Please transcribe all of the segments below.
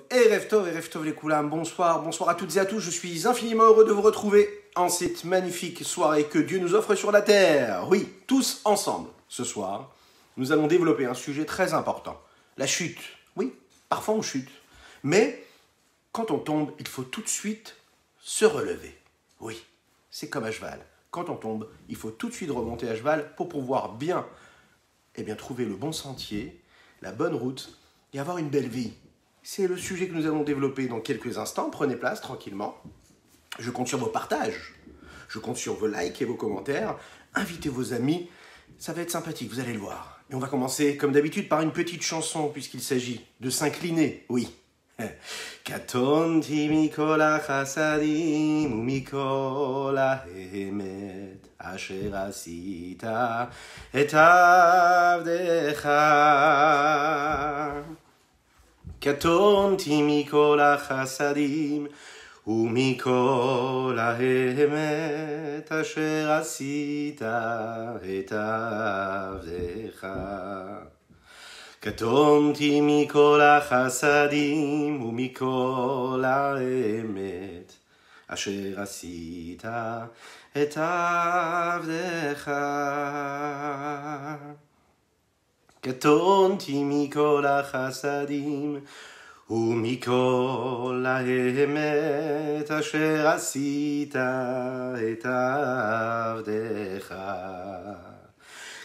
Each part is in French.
Erev Tov les Koulam, bonsoir à toutes et à tous, je suis infiniment heureux de vous retrouver en cette magnifique soirée que Dieu nous offre sur la terre. Oui, tous ensemble, ce soir, nous allons développer un sujet très important, la chute. Oui, parfois on chute, mais quand on tombe, il faut tout de suite se relever. Oui, c'est comme à cheval, quand on tombe, il faut tout de suite remonter à cheval pour pouvoir bien trouver le bon sentier, la bonne route et avoir une belle vie. C'est le sujet que nous allons développer dans quelques instants. Prenez place tranquillement. Je compte sur vos partages. Je compte sur vos likes et vos commentaires. Invitez vos amis. Ça va être sympathique, vous allez le voir. Et on va commencer, comme d'habitude, par une petite chanson, puisqu'il s'agit de s'incliner. Oui. Katonti mikol hachasadim umikol haemet asher asita et avdecha. Katonti mikol hachasadim umikol haemet asher asita et avdecha. Katonti mikol hachasadim umikol haemet asher asita et avdecha. Katonti mikol hachasadim umikol haemet asher asita et avdecha.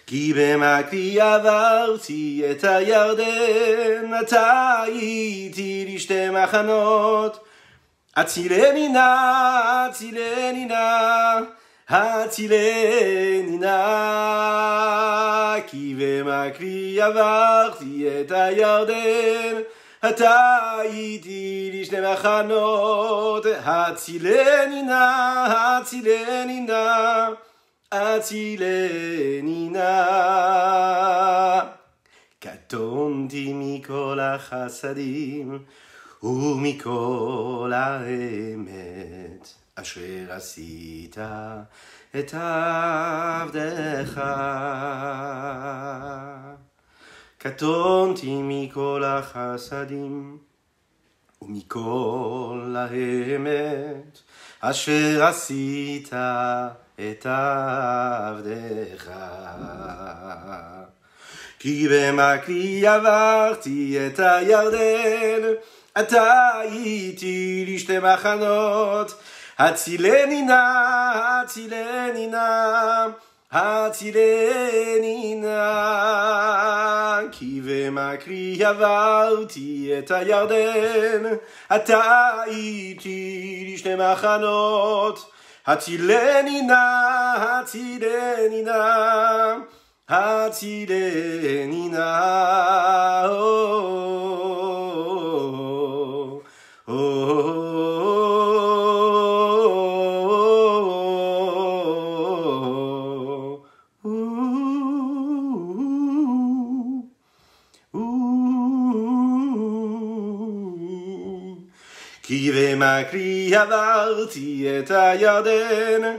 כי במקרי עברתי את הירדן, אתה הייתי לשתי מחנות. הצילני נא, הצילני נא, הצילני נא. כי במקרי עברתי את הירדן, אתה הייתי לשתי מחנות. הצילני נא, הצילני נא. Atzileni na. Katonti mikol hachasadim umikol haemet asher asita et avdecha. Katonti mikol hachasadim umikol haemet asher asita et avdecha. כי במקרי עברתי את הירדן, אתה הייתי לשתי מחנות. הצילני נא, הצילני נא, הצילני נא. כי במקרי עברתי את הירדן, אתה הייתי לשתי מחנות. הצילני נא, הצילני נא, הצילני נא. כי במקרי עברתי את הירדן,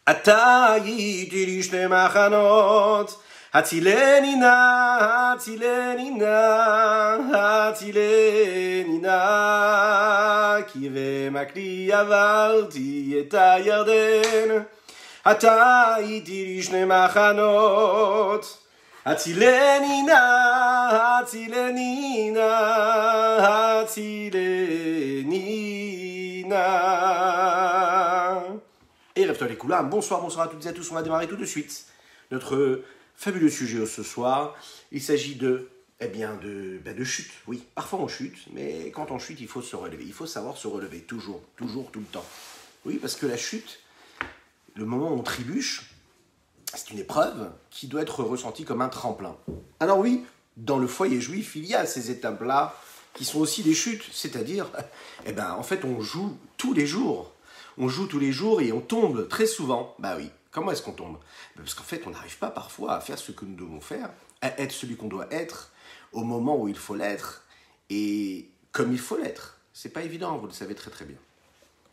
אתה הייתי לשתי מחנות. הצילני נא, הצילני נא, הצילני נא. כי במקרי עברתי את הירדן, אתה הייתי לשתי מחנות. הצילני נא, הצילני נא, הצילני נא. Erev Tov les Koulam, bonsoir à toutes et à tous. On va démarrer tout de suite notre fabuleux sujet ce soir. Il s'agit de chute. Oui, parfois on chute, mais quand on chute, il faut se relever. Il faut savoir se relever, toujours, tout le temps. Oui, parce que la chute, le moment où on trébuche, c'est une épreuve qui doit être ressentie comme un tremplin. Alors oui, dans le foyer juif, il y a ces étapes-là qui sont aussi des chutes. C'est-à-dire, en fait, on joue tous les jours. On joue tous les jours et on tombe très souvent. Bah oui, comment est-ce qu'on tombe? Parce qu'en fait, on n'arrive pas parfois à faire ce que nous devons faire, à être celui qu'on doit être, au moment où il faut l'être, et comme il faut l'être. C'est pas évident, vous le savez très très bien.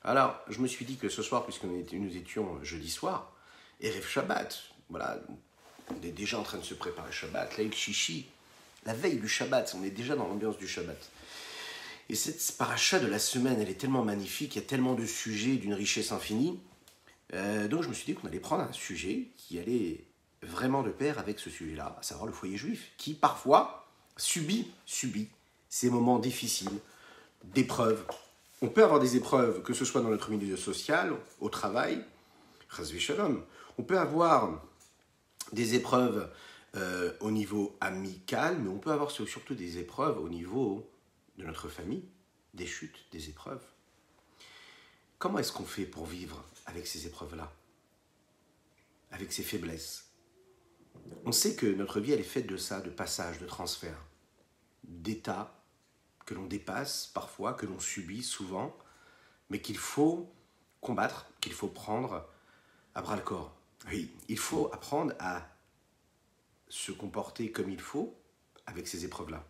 Alors, je me suis dit que ce soir, puisque nous étions jeudi soir, Erev Shabbat, voilà, on est déjà en train de se préparer Shabbat, Leil Shishi, la veille du Shabbat, on est déjà dans l'ambiance du Shabbat. Et cette paracha de la semaine, elle est tellement magnifique, il y a tellement de sujets d'une richesse infinie. Donc je me suis dit qu'on allait prendre un sujet qui allait vraiment de pair avec ce sujet-là, à savoir le foyer juif, qui parfois subit ces moments difficiles, d'épreuves. On peut avoir des épreuves, que ce soit dans notre milieu social, au travail, chas v'shalom. On peut avoir des épreuves au niveau amical, mais on peut avoir surtout des épreuves au niveau de notre famille, des chutes, des épreuves. Comment est-ce qu'on fait pour vivre avec ces épreuves-là, avec ces faiblesses? On sait que notre vie, elle est faite de ça, de passages, de transferts, d'états que l'on dépasse parfois, que l'on subit souvent, mais qu'il faut combattre, qu'il faut prendre à bras-le-corps. Oui, il faut apprendre à se comporter comme il faut avec ces épreuves-là.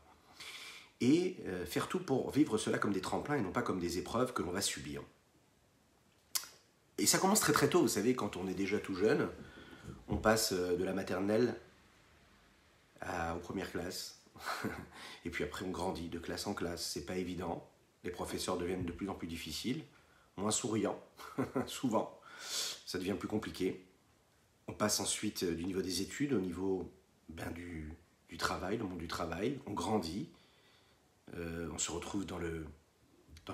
Et faire tout pour vivre cela comme des tremplins et non pas comme des épreuves que l'on va subir. Et ça commence très très tôt, vous savez, quand on est déjà tout jeune, on passe de la maternelle aux premières classes, et puis après on grandit de classe en classe, c'est pas évident, les professeurs deviennent de plus en plus difficiles, moins souriants, souvent, ça devient plus compliqué. On passe ensuite du niveau des études au niveau du travail, le monde du travail, on grandit, on se retrouve dans le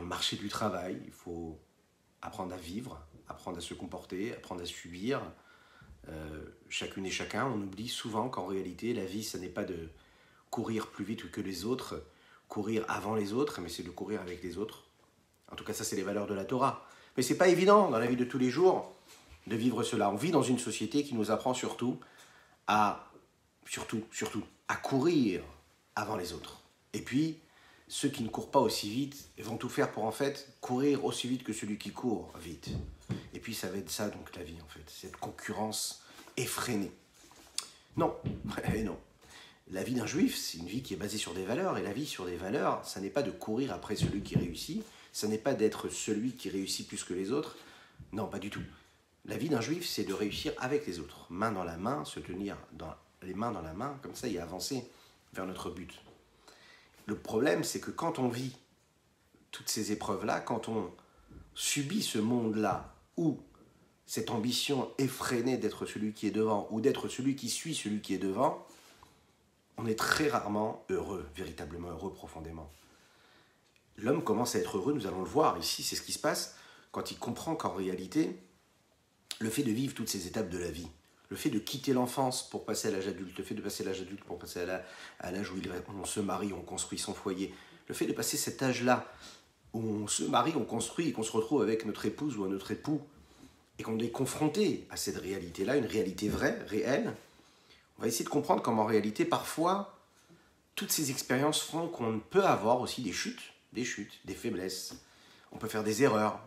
marché du travail, il faut apprendre à vivre, apprendre à se comporter, apprendre à subir, chacune et chacun. On oublie souvent qu'en réalité, la vie, ça n'est pas de courir plus vite que les autres, courir avant les autres, mais c'est de courir avec les autres. En tout cas, ça, c'est les valeurs de la Torah. Mais c'est pas évident, dans la vie de tous les jours, de vivre cela. On vit dans une société qui nous apprend surtout à courir avant les autres. Et puis, ceux qui ne courent pas aussi vite vont tout faire pour en fait courir aussi vite que celui qui court vite. Et puis ça va être ça donc la vie en fait, cette concurrence effrénée. Non, non. La vie d'un juif, c'est une vie qui est basée sur des valeurs, et la vie sur des valeurs, ça n'est pas de courir après celui qui réussit, ça n'est pas d'être celui qui réussit plus que les autres, non, pas du tout. La vie d'un juif, c'est de réussir avec les autres, main dans la main, se tenir les mains dans la main, comme ça, et avancer vers notre but. Le problème, c'est que quand on vit toutes ces épreuves-là, quand on subit ce monde-là, où cette ambition effrénée d'être celui qui est devant, ou d'être celui qui suit celui qui est devant, on est très rarement heureux, véritablement heureux profondément. L'homme commence à être heureux, nous allons le voir ici, c'est ce qui se passe quand il comprend qu'en réalité, le fait de vivre toutes ces étapes de la vie, le fait de quitter l'enfance pour passer à l'âge adulte, le fait de passer à l'âge adulte pour passer à l'âge où on se marie, on construit son foyer, le fait de passer cet âge-là où on se marie, on construit et qu'on se retrouve avec notre épouse ou notre époux et qu'on est confronté à cette réalité-là, une réalité vraie, réelle, on va essayer de comprendre comment en réalité, parfois, toutes ces expériences font qu'on peut avoir aussi des chutes, des faiblesses. On peut faire des erreurs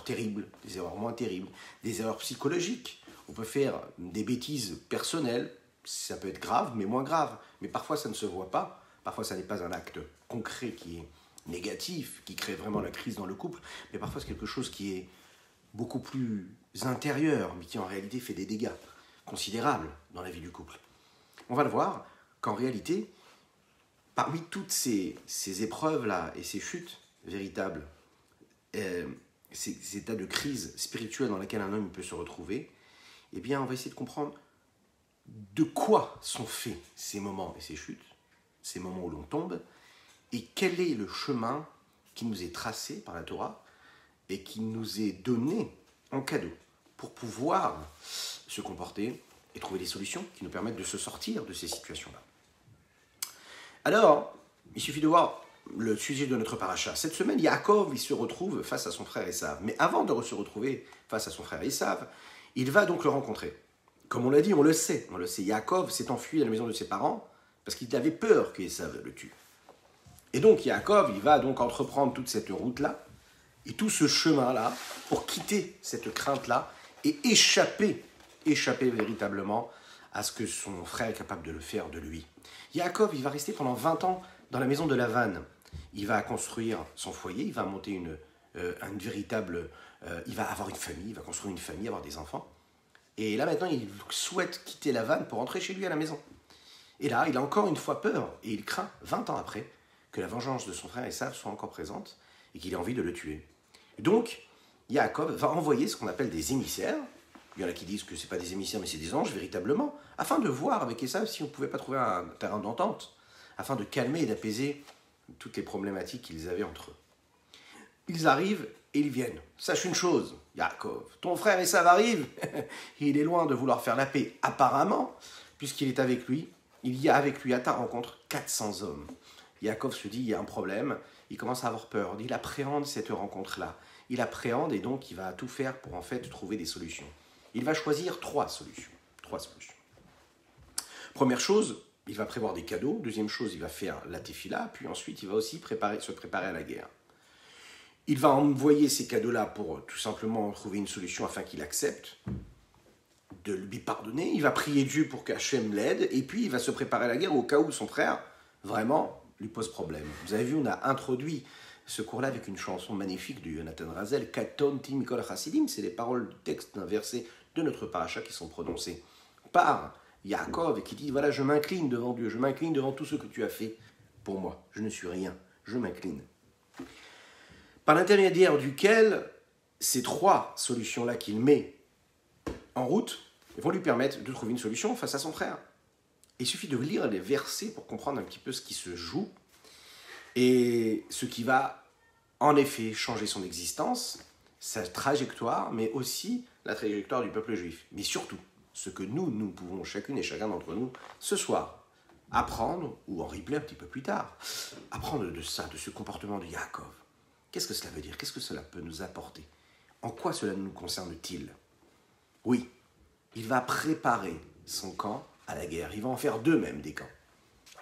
terribles, des erreurs moins terribles, des erreurs psychologiques. On peut faire des bêtises personnelles, ça peut être grave, mais moins grave. Mais parfois, ça ne se voit pas. Parfois, ça n'est pas un acte concret qui est négatif, qui crée vraiment la crise dans le couple. Mais parfois, c'est quelque chose qui est beaucoup plus intérieur, mais qui en réalité fait des dégâts considérables dans la vie du couple. On va le voir qu'en réalité, parmi toutes ces épreuves-là et ces chutes véritables, ces états de crise spirituelle dans lesquels un homme peut se retrouver, eh bien, on va essayer de comprendre de quoi sont faits ces moments et ces chutes, ces moments où l'on tombe, et quel est le chemin qui nous est tracé par la Torah et qui nous est donné en cadeau pour pouvoir se comporter et trouver des solutions qui nous permettent de se sortir de ces situations-là. Alors, il suffit de voir le sujet de notre paracha. Cette semaine, Yaakov, il se retrouve face à son frère Esav. Mais avant de se retrouver face à son frère Esav, il va donc le rencontrer. Comme on l'a dit, on le sait. Yaakov s'est enfui à la maison de ses parents parce qu'il avait peur que Esav le tue. Et donc Yaakov, il va donc entreprendre toute cette route-là et tout ce chemin-là pour quitter cette crainte-là et échapper véritablement à ce que son frère est capable de le faire de lui. Yaakov, il va rester pendant 20 ans dans la maison de Lavan. Il va construire son foyer, il va monter une véritable... il va avoir une famille, il va construire une famille, avoir des enfants. Et là maintenant, il souhaite quitter Lavan pour rentrer chez lui à la maison. Et là, il a encore une fois peur et il craint, 20 ans après, que la vengeance de son frère Esav soit encore présente et qu'il ait envie de le tuer. Donc, Yaakov va envoyer ce qu'on appelle des émissaires. Il y en a qui disent que ce n'est pas des émissaires, mais c'est des anges, véritablement, afin de voir avec Esav si on ne pouvait pas trouver un terrain d'entente, afin de calmer et d'apaiser toutes les problématiques qu'ils avaient entre eux. Ils arrivent et ils viennent. Sache une chose, Yaakov, ton frère Esav arrive. Il est loin de vouloir faire la paix, apparemment, puisqu'il est avec lui. Il y a avec lui à ta rencontre 400 hommes. Yaakov se dit, il y a un problème. Il commence à avoir peur. Il appréhende cette rencontre-là. Il appréhende et donc il va tout faire pour en fait trouver des solutions. Il va choisir trois solutions. Première chose, il va prévoir des cadeaux. Deuxième chose, il va faire la tefila. Puis ensuite, il va aussi se préparer à la guerre. Il va envoyer ces cadeaux-là pour tout simplement trouver une solution afin qu'il accepte de lui pardonner. Il va prier Dieu pour qu'Hachem l'aide. Et puis, il va se préparer à la guerre au cas où son frère, vraiment, lui pose problème. Vous avez vu, on a introduit ce cours-là avec une chanson magnifique de Jonathan Razel, Katonti Mikol Hasidim, c'est les paroles du texte d'un verset de notre paracha qui sont prononcées par Yaakov et qui dit, voilà, je m'incline devant Dieu, je m'incline devant tout ce que tu as fait pour moi. Je ne suis rien, je m'incline. Par l'intermédiaire duquel ces trois solutions-là qu'il met en route vont lui permettre de trouver une solution face à son frère. Il suffit de lire les versets pour comprendre un petit peu ce qui se joue et ce qui va en effet changer son existence, sa trajectoire, mais aussi la trajectoire du peuple juif. Mais surtout, ce que nous pouvons, chacune et chacun d'entre nous, ce soir, apprendre, ou en replay un petit peu plus tard, apprendre de ça, de ce comportement de Yaakov. Qu'est-ce que cela veut dire? Qu'est-ce que cela peut nous apporter? En quoi cela nous concerne-t-il? Oui, il va préparer son camp à la guerre. Il va en faire deux même des camps.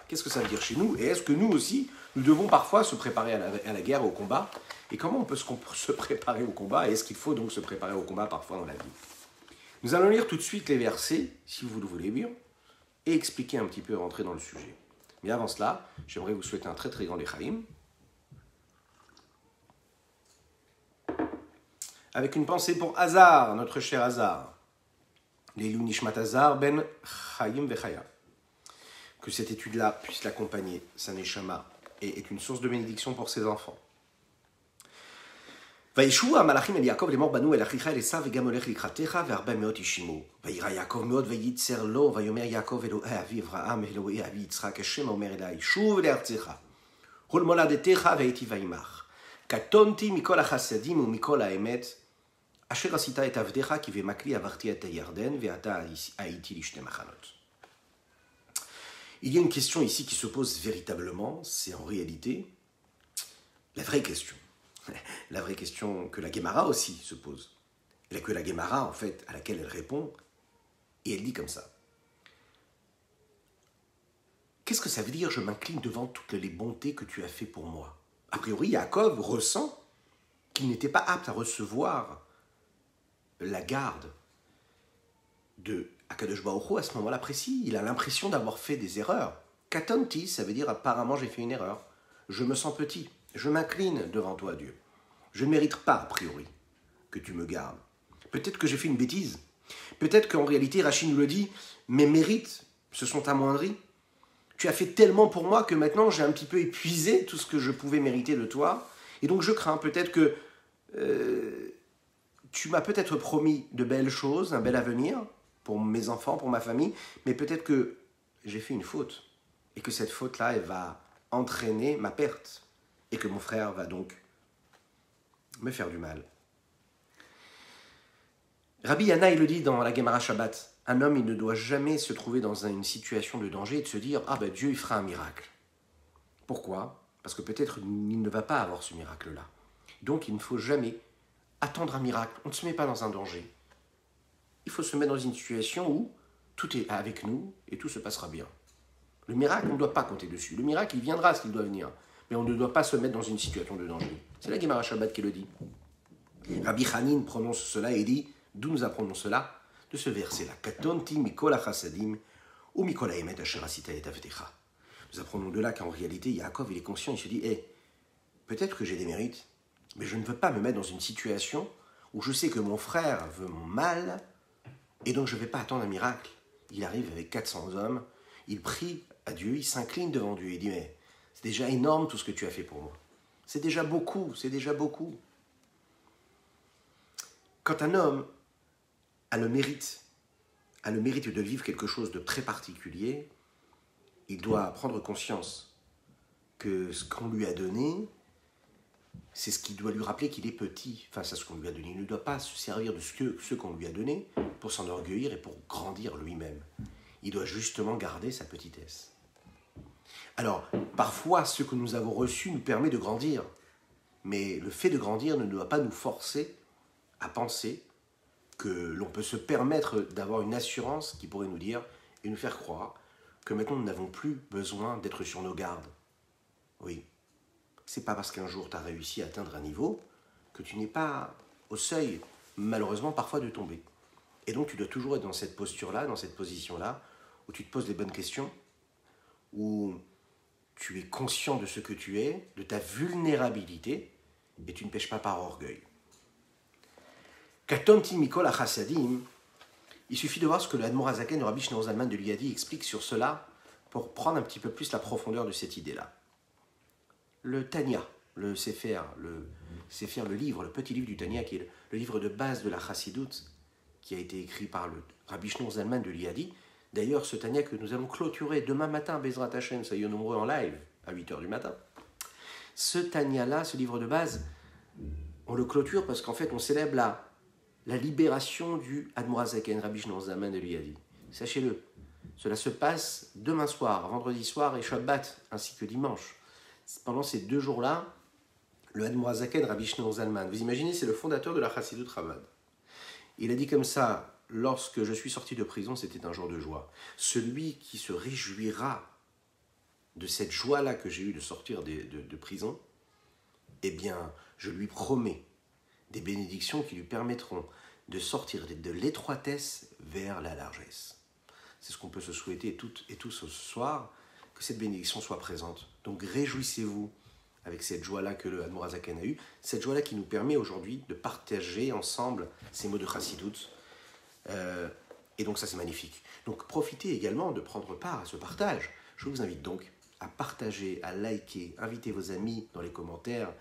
Qu'est-ce que ça veut dire chez nous? Et est-ce que nous aussi, nous devons parfois se préparer à la guerre, au combat? Et comment on peut se préparer au combat? Et est-ce qu'il faut donc se préparer au combat parfois dans la vie? Nous allons lire tout de suite les versets, si vous le voulez bien, et expliquer un petit peu, rentrer dans le sujet. Mais avant cela, j'aimerais vous souhaiter un très très grand Lechaim, avec une pensée pour Hazar, notre cher Hazar. L'Eilu Nishmat Hazar ben Chaim vechaya. Que cette étude-là puisse l'accompagner, sa neshama, et est une source de bénédiction pour ses enfants. וישבו המלאכים אל יעקב לאמור בנו אל אחיך אל עשיו וגם הולך לקראתך והרבה מאוד ישימו. וירא יעקב מאוד וייצר לו ויאמר יעקב אלוהי אבי אברהם אלוהי אבי יצחק השם אומר אלי שוב לארצך ולמולדתך והיטיבה עמך. קטונתי מכל החסדים ומכל האמת אשר עשית את עבדיך כי במקלי עברתי את הירדן ועתה הייתי לשתי מחנות. Il y a une question ici qui se pose véritablement, c'est en réalité la vraie question. La vraie question que la Guémara aussi se pose. Que la Guémara, en fait, à laquelle elle répond, et elle dit comme ça. Qu'est-ce que ça veut dire, je m'incline devant toutes les bontés que tu as fait pour moi? A priori, Yaakov ressent qu'il n'était pas apte à recevoir la garde de Akadosh Baruch Hu à ce moment-là précis. Il a l'impression d'avoir fait des erreurs. Katonti, ça veut dire apparemment j'ai fait une erreur. Je me sens petit. Je m'incline devant toi, Dieu. Je ne mérite pas, a priori, que tu me gardes. Peut-être que j'ai fait une bêtise. Peut-être qu'en réalité, Rachid nous le dit, mes mérites se sont amoindris. Tu as fait tellement pour moi que maintenant j'ai un petit peu épuisé tout ce que je pouvais mériter de toi. Et donc je crains peut-être que tu m'as peut-être promis de belles choses, un bel avenir pour mes enfants, pour ma famille, mais peut-être que j'ai fait une faute. Et que cette faute-là, elle va entraîner ma perte. Et que mon frère va donc me faire du mal. Rabbi Yana, il le dit dans la Gemara Shabbat, un homme, il ne doit jamais se trouver dans une situation de danger et de se dire « Ah ben Dieu, il fera un miracle ». Pourquoi? Parce que peut-être il ne va pas avoir ce miracle-là. Donc il ne faut jamais attendre un miracle. On ne se met pas dans un danger. Il faut se mettre dans une situation où tout est avec nous et tout se passera bien. Le miracle, on ne doit pas compter dessus. Le miracle, il viendra s'il doit venir. Mais on ne doit pas se mettre dans une situation de danger. C'est la Gemara Shabbat qui le dit. Rabbi Hanin prononce cela et dit, d'où nous apprenons cela? De ce verset-là. Katonti mikol hachasadim ou mikol haemet asher asita et avdecha. Nous apprenons de là qu'en réalité, Yaakov, il est conscient, il se dit, peut-être que j'ai des mérites, mais je ne veux pas me mettre dans une situation où je sais que mon frère veut mon mal, et donc je ne vais pas attendre un miracle. Il arrive avec 400 hommes, il prie à Dieu, il s'incline devant Dieu, il dit, mais C'est déjà énorme tout ce que tu as fait pour moi. C'est déjà beaucoup, c'est déjà beaucoup. Quand un homme a le mérite de vivre quelque chose de très particulier, il doit prendre conscience que ce qu'on lui a donné, c'est ce qui doit lui rappeler qu'il est petit face à ce qu'on lui a donné. Il ne doit pas se servir de ce qu'on lui a donné pour s'enorgueillir et pour grandir lui-même. Il doit justement garder sa petitesse. Alors, parfois, ce que nous avons reçu nous permet de grandir. Mais le fait de grandir ne doit pas nous forcer à penser que l'on peut se permettre d'avoir une assurance qui pourrait nous dire et nous faire croire que maintenant nous n'avons plus besoin d'être sur nos gardes. Oui, c'est pas parce qu'un jour tu as réussi à atteindre un niveau que tu n'es pas au seuil, malheureusement, parfois de tomber. Et donc tu dois toujours être dans cette posture-là, dans cette position-là, où tu te poses les bonnes questions, où tu es conscient de ce que tu es, de ta vulnérabilité, et tu ne pêches pas par orgueil. Katonti Mikol Achasadim, il suffit de voir ce que le Admor Hazaken, le Rabbi Shneur Zalman de Liadi, explique sur cela pour prendre un petit peu plus la profondeur de cette idée-là. Le Tanya, le Sefer, le livre, le petit livre du Tanya, qui est le livre de base de la Chassidoute, qui a été écrit par le Rabbi Shneur Zalman de Liadi. D'ailleurs, ce Tanya que nous allons clôturer demain matin, Bezrat Hashem, soyez nombreux en live, à 8h du matin. Ce Tanya-là, ce livre de base, on le clôture parce qu'en fait, on célèbre la libération du Admor Hazaken, Rabbi Shneur Zalman de Liadi. Sachez-le, cela se passe demain soir, vendredi soir et Shabbat, ainsi que dimanche. Pendant ces 2 jours-là, le Admor Hazaken, Rabbi Shneur Zalman, vous imaginez, c'est le fondateur de la Chassidut Chabad. Il a dit comme ça: lorsque je suis sorti de prison, c'était un jour de joie. Celui qui se réjouira de cette joie-là que j'ai eue de sortir de prison, eh bien, je lui promets des bénédictions qui lui permettront de sortir de l'étroitesse vers la largesse. C'est ce qu'on peut se souhaiter toutes et tous ce soir, que cette bénédiction soit présente. Donc réjouissez-vous avec cette joie-là que le Admor Hazaken a eue, cette joie-là qui nous permet aujourd'hui de partager ensemble ces mots de Chassidoute. Et donc ça c'est magnifique. Donc profitez également de prendre part à ce partage. Je vous invite donc à partager, à liker, invitez vos amis dans les commentaires,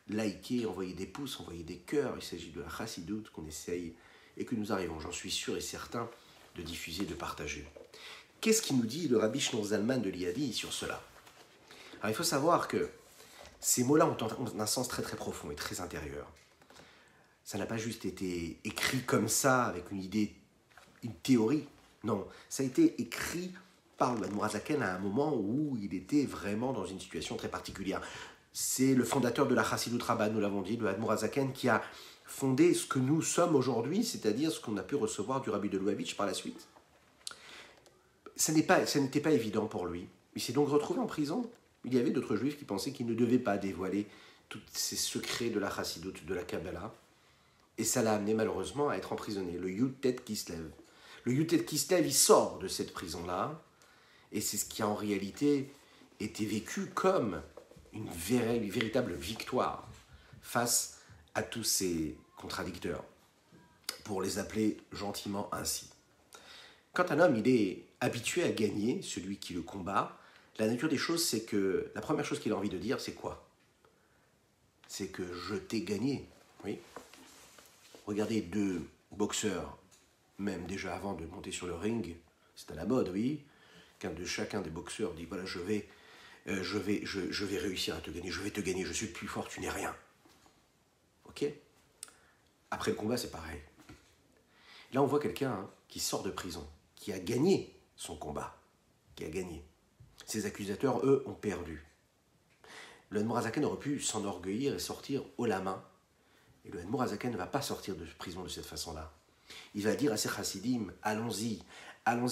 liker, envoyer des pouces, envoyer des cœurs. Il s'agit de la Chassidoute qu'on essaye et que nous arrivons, j'en suis sûr et certain, de diffuser, de partager. Qu'est-ce qu'il nous dit le Rabbi Shneur Zalman de Liadi sur cela? Alors il faut savoir que ces mots-là ont un sens très très profond et très intérieur. Ça n'a pas juste été écrit comme ça, avec une idée, une théorie. Non, ça a été écrit par le Admor Hazaken à un moment où il était vraiment dans une situation très particulière. C'est le fondateur de la Chassidut Chabad, nous l'avons dit, le Admor Hazaken, qui a fondé ce que nous sommes aujourd'hui, c'est-à-dire ce qu'on a pu recevoir du Rabbi de Lubavitch par la suite. Ça n'était pas évident pour lui. Il s'est donc retrouvé en prison. Il y avait d'autres juifs qui pensaient qu'il ne devait pas dévoiler tous ces secrets de la Chassidut, de la Kabbalah. Et ça l'a amené malheureusement à être emprisonné. Le Yutet Kislev. Le Yutet Kislev, il sort de cette prison-là. Et c'est ce qui a en réalité été vécu comme une véritable victoire face à tous ces contradicteurs, pour les appeler gentiment ainsi. Quand un homme il est habitué à gagner, celui qui le combat, la nature des choses, c'est que la première chose qu'il a envie de dire, c'est quoi? C'est que je t'ai gagné. Oui. Regardez 2 boxeurs, même déjà avant de monter sur le ring, c'est à la mode, oui, chacun des boxeurs dit, voilà, je vais réussir à te gagner, je vais te gagner, je suis le plus fort, tu n'es rien. Ok? Après le combat, c'est pareil. Là, on voit quelqu'un qui sort de prison, qui a gagné son combat, qui a gagné. Ses accusateurs, eux, ont perdu. Le Admor Hazaken aurait pu s'enorgueillir et sortir haut la main. Et le Admor Hazaken ne va pas sortir de prison de cette façon-là. Il va dire à ses chassidim, allons-y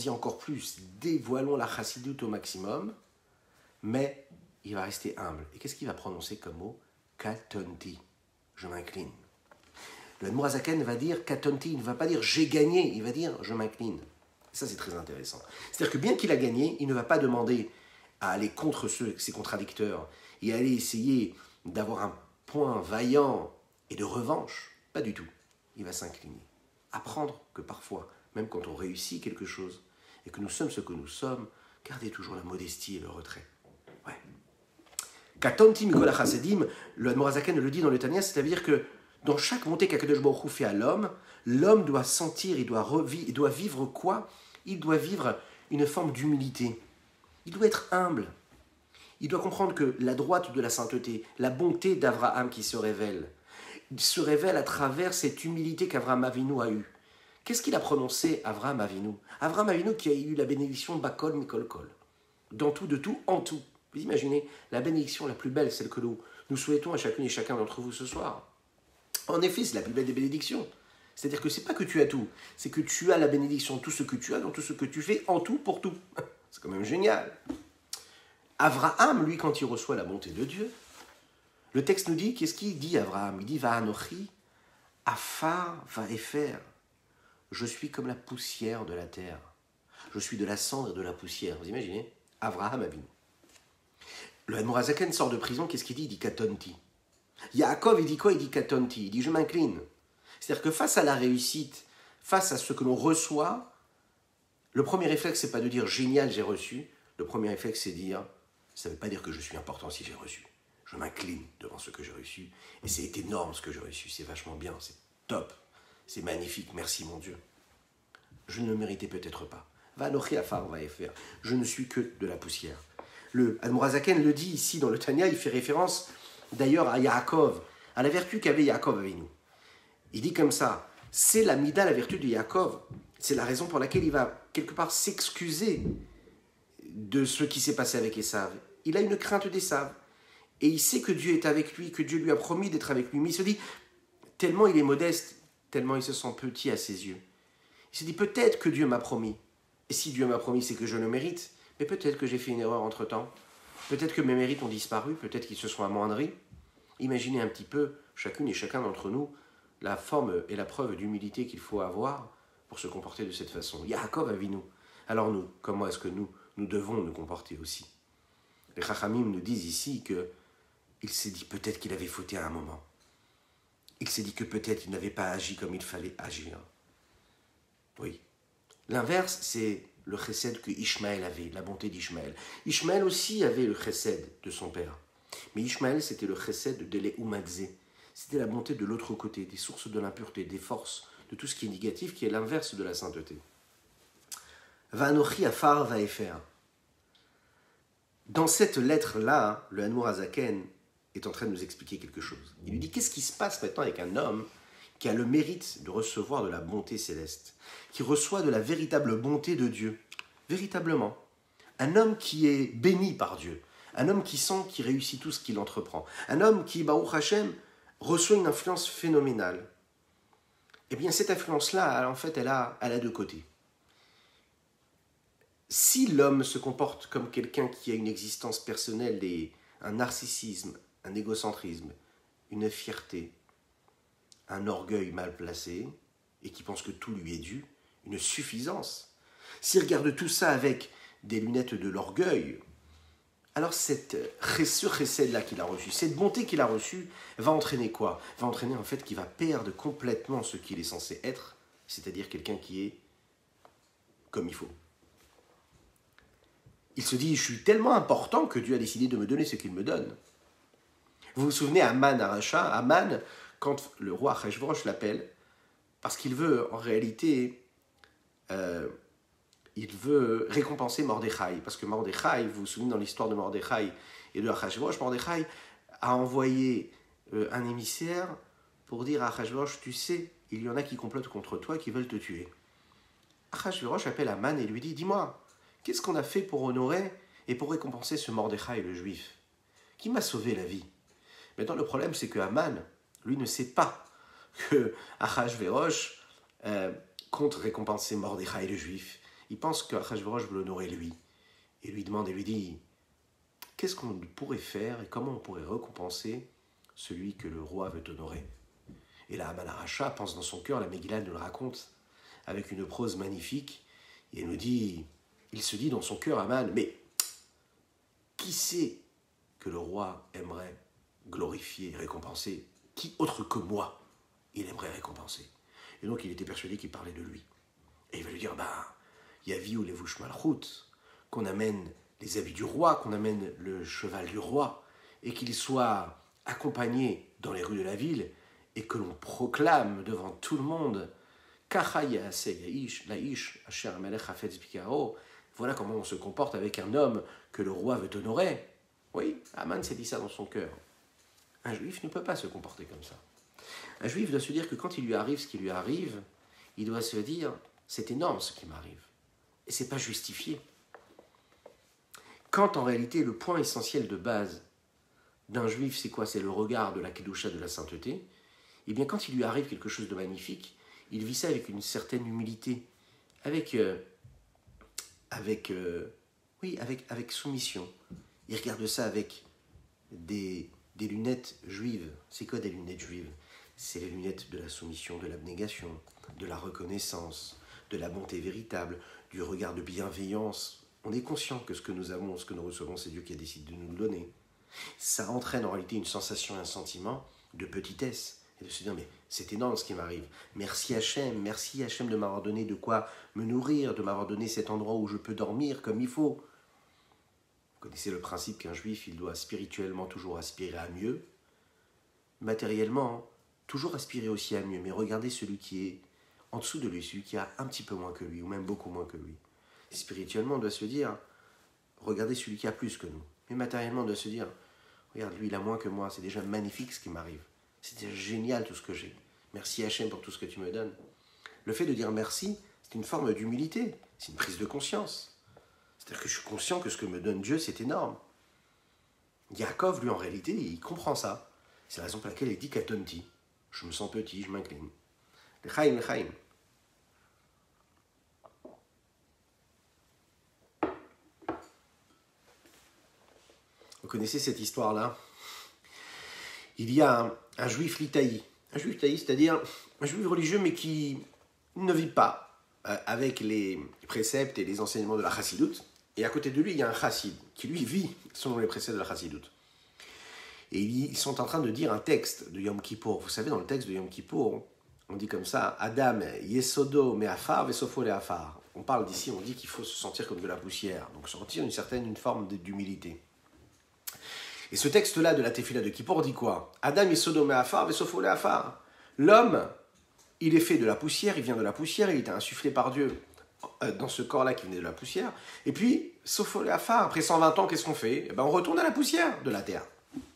encore plus, dévoilons la chassidoute au maximum, mais il va rester humble. Et qu'est-ce qu'il va prononcer comme mot? Katonti, je m'incline. Le Admor Hazaken va dire Katonti, il ne va pas dire j'ai gagné, il va dire je m'incline. Et ça c'est très intéressant. C'est-à-dire que bien qu'il a gagné, il ne va pas demander à aller contre ses contradicteurs et à aller essayer d'avoir un point vaillant et de revanche. Pas du tout. Il va s'incliner. Apprendre que parfois, même quand on réussit quelque chose et que nous sommes ce que nous sommes, gardez toujours la modestie et le retrait. Ouais. Katonti mikol hachasedim, le Admorazaken le dit dans le Tanya, c'est-à-dire que dans chaque montée qu'Akadosh Baruch Hu fait à l'homme, l'homme doit sentir, il doit vivre quoi? Il doit vivre une forme d'humilité. Il doit être humble. Il doit comprendre que la droite de la sainteté, la bonté d'Abraham qui se révèle à travers cette humilité qu'Abraham Avinu a eue. Qu'est-ce qu'il a prononcé, Abraham Avinu? Abraham Avinu qui a eu la bénédiction Bakol Mikol Kol. Dans tout, de tout, en tout. Vous imaginez la bénédiction la plus belle, celle que nous souhaitons à chacune et chacun d'entre vous ce soir. En effet, c'est la plus belle des bénédictions. C'est-à-dire que c'est pas que tu as tout, c'est que tu as la bénédiction, tout ce que tu as, dans tout ce que tu fais, en tout, pour tout. C'est quand même génial. Abraham, lui, quand il reçoit la bonté de Dieu, le texte nous dit, qu'est-ce qu'il dit Abraham? Il dit, Va'anochi, afar va'efer. Je suis comme la poussière de la terre. Je suis de la cendre et de la poussière. Vous imaginez? Abraham Avinu. Le Admorazaken sort de prison, qu'est-ce qu'il dit? Il dit Katonti. Yaakov, il dit quoi? Il dit Katonti. Il dit je m'incline. C'est-à-dire que face à la réussite, face à ce que l'on reçoit, le premier réflexe, c'est pas de dire génial, j'ai reçu. Le premier réflexe, c'est de dire, ça ne veut pas dire que je suis important si j'ai reçu. Je m'incline devant ce que j'ai reçu. Et c'est énorme ce que j'ai reçu. C'est vachement bien, c'est top. C'est magnifique, merci mon Dieu. Je ne le méritais peut-être pas. Va'anochi afar va'efer. Je ne suis que de la poussière. Le Admorazaken le dit ici dans le Tanya, il fait référence d'ailleurs à Yaakov, à la vertu qu'avait Yaakov Avinu. Il dit comme ça, c'est la mida, la vertu de Yaakov. C'est la raison pour laquelle il va quelque part s'excuser de ce qui s'est passé avec Esav. Il a une crainte d'Esav. Et il sait que Dieu est avec lui, que Dieu lui a promis d'être avec lui. Mais il se dit, tellement il est modeste, tellement il se sent petit à ses yeux. Il se dit, peut-être que Dieu m'a promis. Et si Dieu m'a promis, c'est que je le mérite. Mais peut-être que j'ai fait une erreur entre-temps. Peut-être que mes mérites ont disparu. Peut-être qu'ils se sont amoindris. Imaginez un petit peu, chacune et chacun d'entre nous, la forme et la preuve d'humilité qu'il faut avoir pour se comporter de cette façon. Yaakov Avinu. Alors nous, comment est-ce que nous devons nous comporter aussi? Les Chachamim nous disent ici qu'il s'est dit peut-être qu'il avait fauté à un moment. Il s'est dit que peut-être il n'avait pas agi comme il fallait agir. Oui. L'inverse, c'est le chesed que Ishmaël avait, la bonté d'Ishmaël. Ishmaël aussi avait le chesed de son père. Mais Ishmaël, c'était le chesed de l'Eumadze. C'était la bonté de l'autre côté, des sources de l'impureté, des forces, de tout ce qui est négatif, qui est l'inverse de la sainteté. Va'anochi afar va'efer. Dans cette lettre-là, le Admorazaken est en train de nous expliquer quelque chose. Il lui dit, qu'est-ce qui se passe maintenant avec un homme qui a le mérite de recevoir de la bonté céleste, qui reçoit de la véritable bonté de Dieu, véritablement. Un homme qui est béni par Dieu, un homme qui sent qu'il réussit tout ce qu'il entreprend, un homme qui, Baruch Hashem, reçoit une influence phénoménale. Eh bien, cette influence-là, en fait, elle a deux côtés. Si l'homme se comporte comme quelqu'un qui a une existence personnelle et un narcissisme, un égocentrisme, une fierté, un orgueil mal placé, et qui pense que tout lui est dû, une suffisance, s'il regarde tout ça avec des lunettes de l'orgueil, alors ce chesed-là qu'il a reçu, cette bonté qu'il a reçue, va entraîner quoi? Va entraîner en fait qu'il va perdre complètement ce qu'il est censé être, c'est-à-dire quelqu'un qui est comme il faut. Il se dit, je suis tellement important que Dieu a décidé de me donner ce qu'il me donne. Vous vous souvenez, Aman Aracha, Aman, quand le roi Achashverosh l'appelle, parce qu'il veut, en réalité, il veut récompenser Mordechai. Parce que Mordechai, vous vous souvenez dans l'histoire de Mordechai et de Achashverosh, Mordechai a envoyé un émissaire pour dire à Achashverosh, tu sais, il y en a qui complotent contre toi, qui veulent te tuer. Achashverosh appelle Aman et lui dit, dis-moi, qu'est-ce qu'on a fait pour honorer et pour récompenser ce Mordechai, le juif, qui m'a sauvé la vie? Maintenant, le problème, c'est que Aman, lui, ne sait pas que Achashverosh compte récompenser Mordechai, le juif. Il pense qu'Achashverosh veut l'honorer lui. Il lui demande et lui dit, qu'est-ce qu'on pourrait faire et comment on pourrait récompenser celui que le roi veut honorer? Et là, Aman Aracha pense dans son cœur, la Megillah nous le raconte, avec une prose magnifique, et il nous dit... Il se dit dans son cœur, Aman, mais qui sait que le roi aimerait glorifier et récompenser? Qui autre que moi il aimerait récompenser? Et donc il était persuadé qu'il parlait de lui. Et il va lui dire, Yaviou levush malchut, qu'on amène les habits du roi, qu'on amène le cheval du roi. et qu'il soit accompagné dans les rues de la ville et que l'on proclame devant tout le monde voilà comment on se comporte avec un homme que le roi veut honorer. Oui, Aman s'est dit ça dans son cœur. Un juif ne peut pas se comporter comme ça. Un juif doit se dire que quand il lui arrive ce qui lui arrive, il doit se dire c'est énorme ce qui m'arrive. Et c'est pas justifié. Quand en réalité le point essentiel de base d'un juif, c'est quoi? C'est le regard de la kedusha, de la sainteté. Et bien quand il lui arrive quelque chose de magnifique, il vit ça avec une certaine humilité, avec soumission. Il regarde ça avec des lunettes juives. C'est quoi des lunettes juives? C'est les lunettes de la soumission, de l'abnégation, de la reconnaissance, de la bonté véritable, du regard de bienveillance. On est conscient que ce que nous avons, ce que nous recevons, c'est Dieu qui a décidé de nous le donner. Ça entraîne en réalité une sensation et un sentiment de petitesse. Et de se dire, mais c'est énorme ce qui m'arrive. Merci Hachem de m'avoir donné de quoi me nourrir, de m'avoir donné cet endroit où je peux dormir comme il faut. Vous connaissez le principe qu'un juif, il doit spirituellement toujours aspirer à mieux. Matériellement, toujours aspirer aussi à mieux. Mais regardez celui qui est en dessous de lui, celui qui a un petit peu moins que lui, ou même beaucoup moins que lui. Spirituellement, on doit se dire, regardez celui qui a plus que nous. Mais matériellement, on doit se dire, regarde, lui, il a moins que moi, c'est déjà magnifique ce qui m'arrive. C'est déjà génial tout ce que j'ai. Merci Hachem pour tout ce que tu me donnes. Le fait de dire merci, c'est une forme d'humilité, c'est une prise de conscience. C'est-à-dire que je suis conscient que ce que me donne Dieu, c'est énorme. Yaakov, lui, en réalité, il comprend ça. C'est la raison pour laquelle il dit Katonti. Je me sens petit, je m'incline. L'chaim, l'chaim. Vous connaissez cette histoire-là? Il y a un juif litaï. Un juif litaï, c'est-à-dire un juif religieux, mais qui ne vit pas avec les préceptes et les enseignements de la chassidoute. Et à côté de lui, il y a un chassid qui, lui, vit selon les préceptes de la chassidoute. Et ils sont en train de dire un texte de Yom Kippour. Vous savez, dans le texte de Yom Kippour, on dit comme ça, Adam, yesodo me'afar vesofo le'afar. On parle d'ici, on dit qu'il faut se sentir comme de la poussière. Donc sentir une forme d'humilité. Et ce texte-là de la Tefila de Kippour dit quoi? Adam yesodo me'afar vesofo le'afar. L'homme, il est fait de la poussière, il vient de la poussière, il était insufflé par Dieu dans ce corps-là qui venait de la poussière. Et puis, sofo le'afar, après 120 ans, qu'est-ce qu'on fait? On retourne à la poussière de la terre.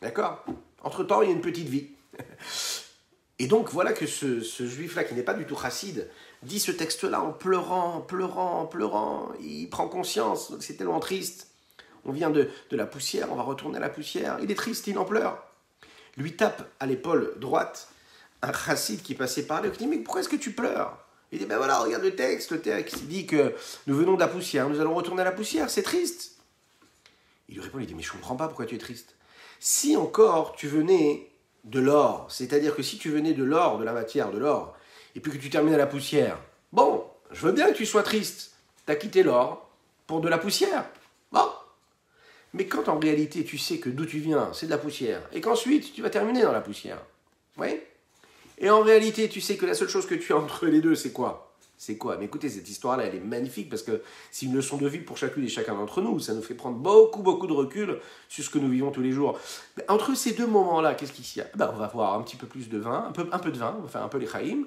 D'accord? Entre-temps, il y a une petite vie. Et donc, voilà que ce juif-là, qui n'est pas du tout chassid, dit ce texte-là en pleurant, pleurant, pleurant. Il prend conscience, c'est tellement triste. On vient de la poussière, on va retourner à la poussière. Il est triste, il en pleure. Lui tape à l'épaule droite un chassid qui passait par là, qui dit « Mais pourquoi est-ce que tu pleures ?» Il dit « Ben voilà, regarde le texte dit que nous venons de la poussière, nous allons retourner à la poussière, c'est triste. » Il lui répond, il dit « Mais je ne comprends pas pourquoi tu es triste. Si encore tu venais de l'or, c'est-à-dire que si tu venais de l'or, de la matière, de l'or, et puis que tu termines à la poussière, bon, je veux bien que tu sois triste. Tu as quitté l'or pour de la poussière. Bon. Mais quand en réalité tu sais que d'où tu viens, c'est de la poussière, et qu'ensuite tu vas terminer dans la poussière, oui. Et en réalité tu sais que la seule chose que tu as entre les deux, c'est quoi? C'est quoi? Mais écoutez, cette histoire-là, elle est magnifique parce que c'est une leçon de vie pour chacune et chacun d'entre nous. Ça nous fait prendre beaucoup, beaucoup de recul sur ce que nous vivons tous les jours. Mais entre ces deux moments-là, qu'est-ce qu'il y a? On va voir un petit peu plus de vin, un peu de vin, on va faire un peu les chaïm.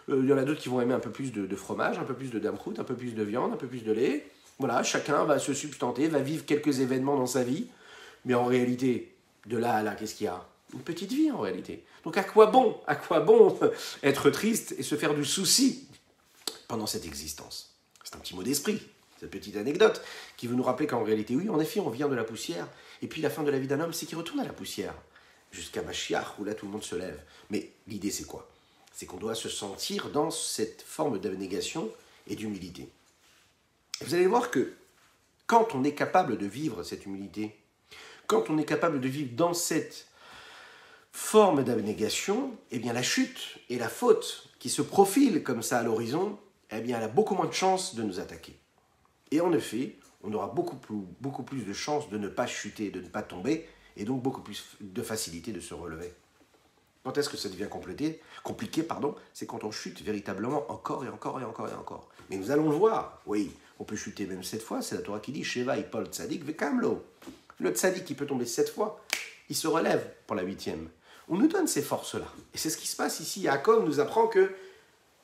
Il y en a d'autres qui vont aimer un peu plus de fromage, un peu plus de damkrout, un peu plus de viande, un peu plus de lait. Voilà, chacun va se substanter, va vivre quelques événements dans sa vie. Mais en réalité, de là à là, qu'est-ce qu'il y a? Une petite vie en réalité. Donc à quoi bon être triste et se faire du souci pendant cette existence? C'est un petit mot d'esprit, cette petite anecdote qui veut nous rappeler qu'en réalité, oui, en effet, on vient de la poussière, et puis la fin de la vie d'un homme, c'est qu'il retourne à la poussière, jusqu'à Mashiach, où là tout le monde se lève. Mais l'idée, c'est quoi? C'est qu'on doit se sentir dans cette forme d'abnégation et d'humilité. Et vous allez voir que quand on est capable de vivre cette humilité, quand on est capable de vivre dans cette forme d'abnégation, eh bien la chute et la faute qui se profilent comme ça à l'horizon, eh bien elle a beaucoup moins de chances de nous attaquer. Et en effet, on aura beaucoup plus de chances de ne pas chuter, de ne pas tomber, et donc beaucoup plus de facilité de se relever. Quand est-ce que ça devient compliqué, c'est quand on chute véritablement encore et encore et encore et encore. Mais nous allons le voir, oui, on peut chuter même 7 fois, c'est la Torah qui dit « Sheva ipol tzadik vekamlo ». Le tzadik qui peut tomber 7 fois, il se relève pour la 8e. On nous donne ces forces-là. Et c'est ce qui se passe ici. Yaakov nous apprend que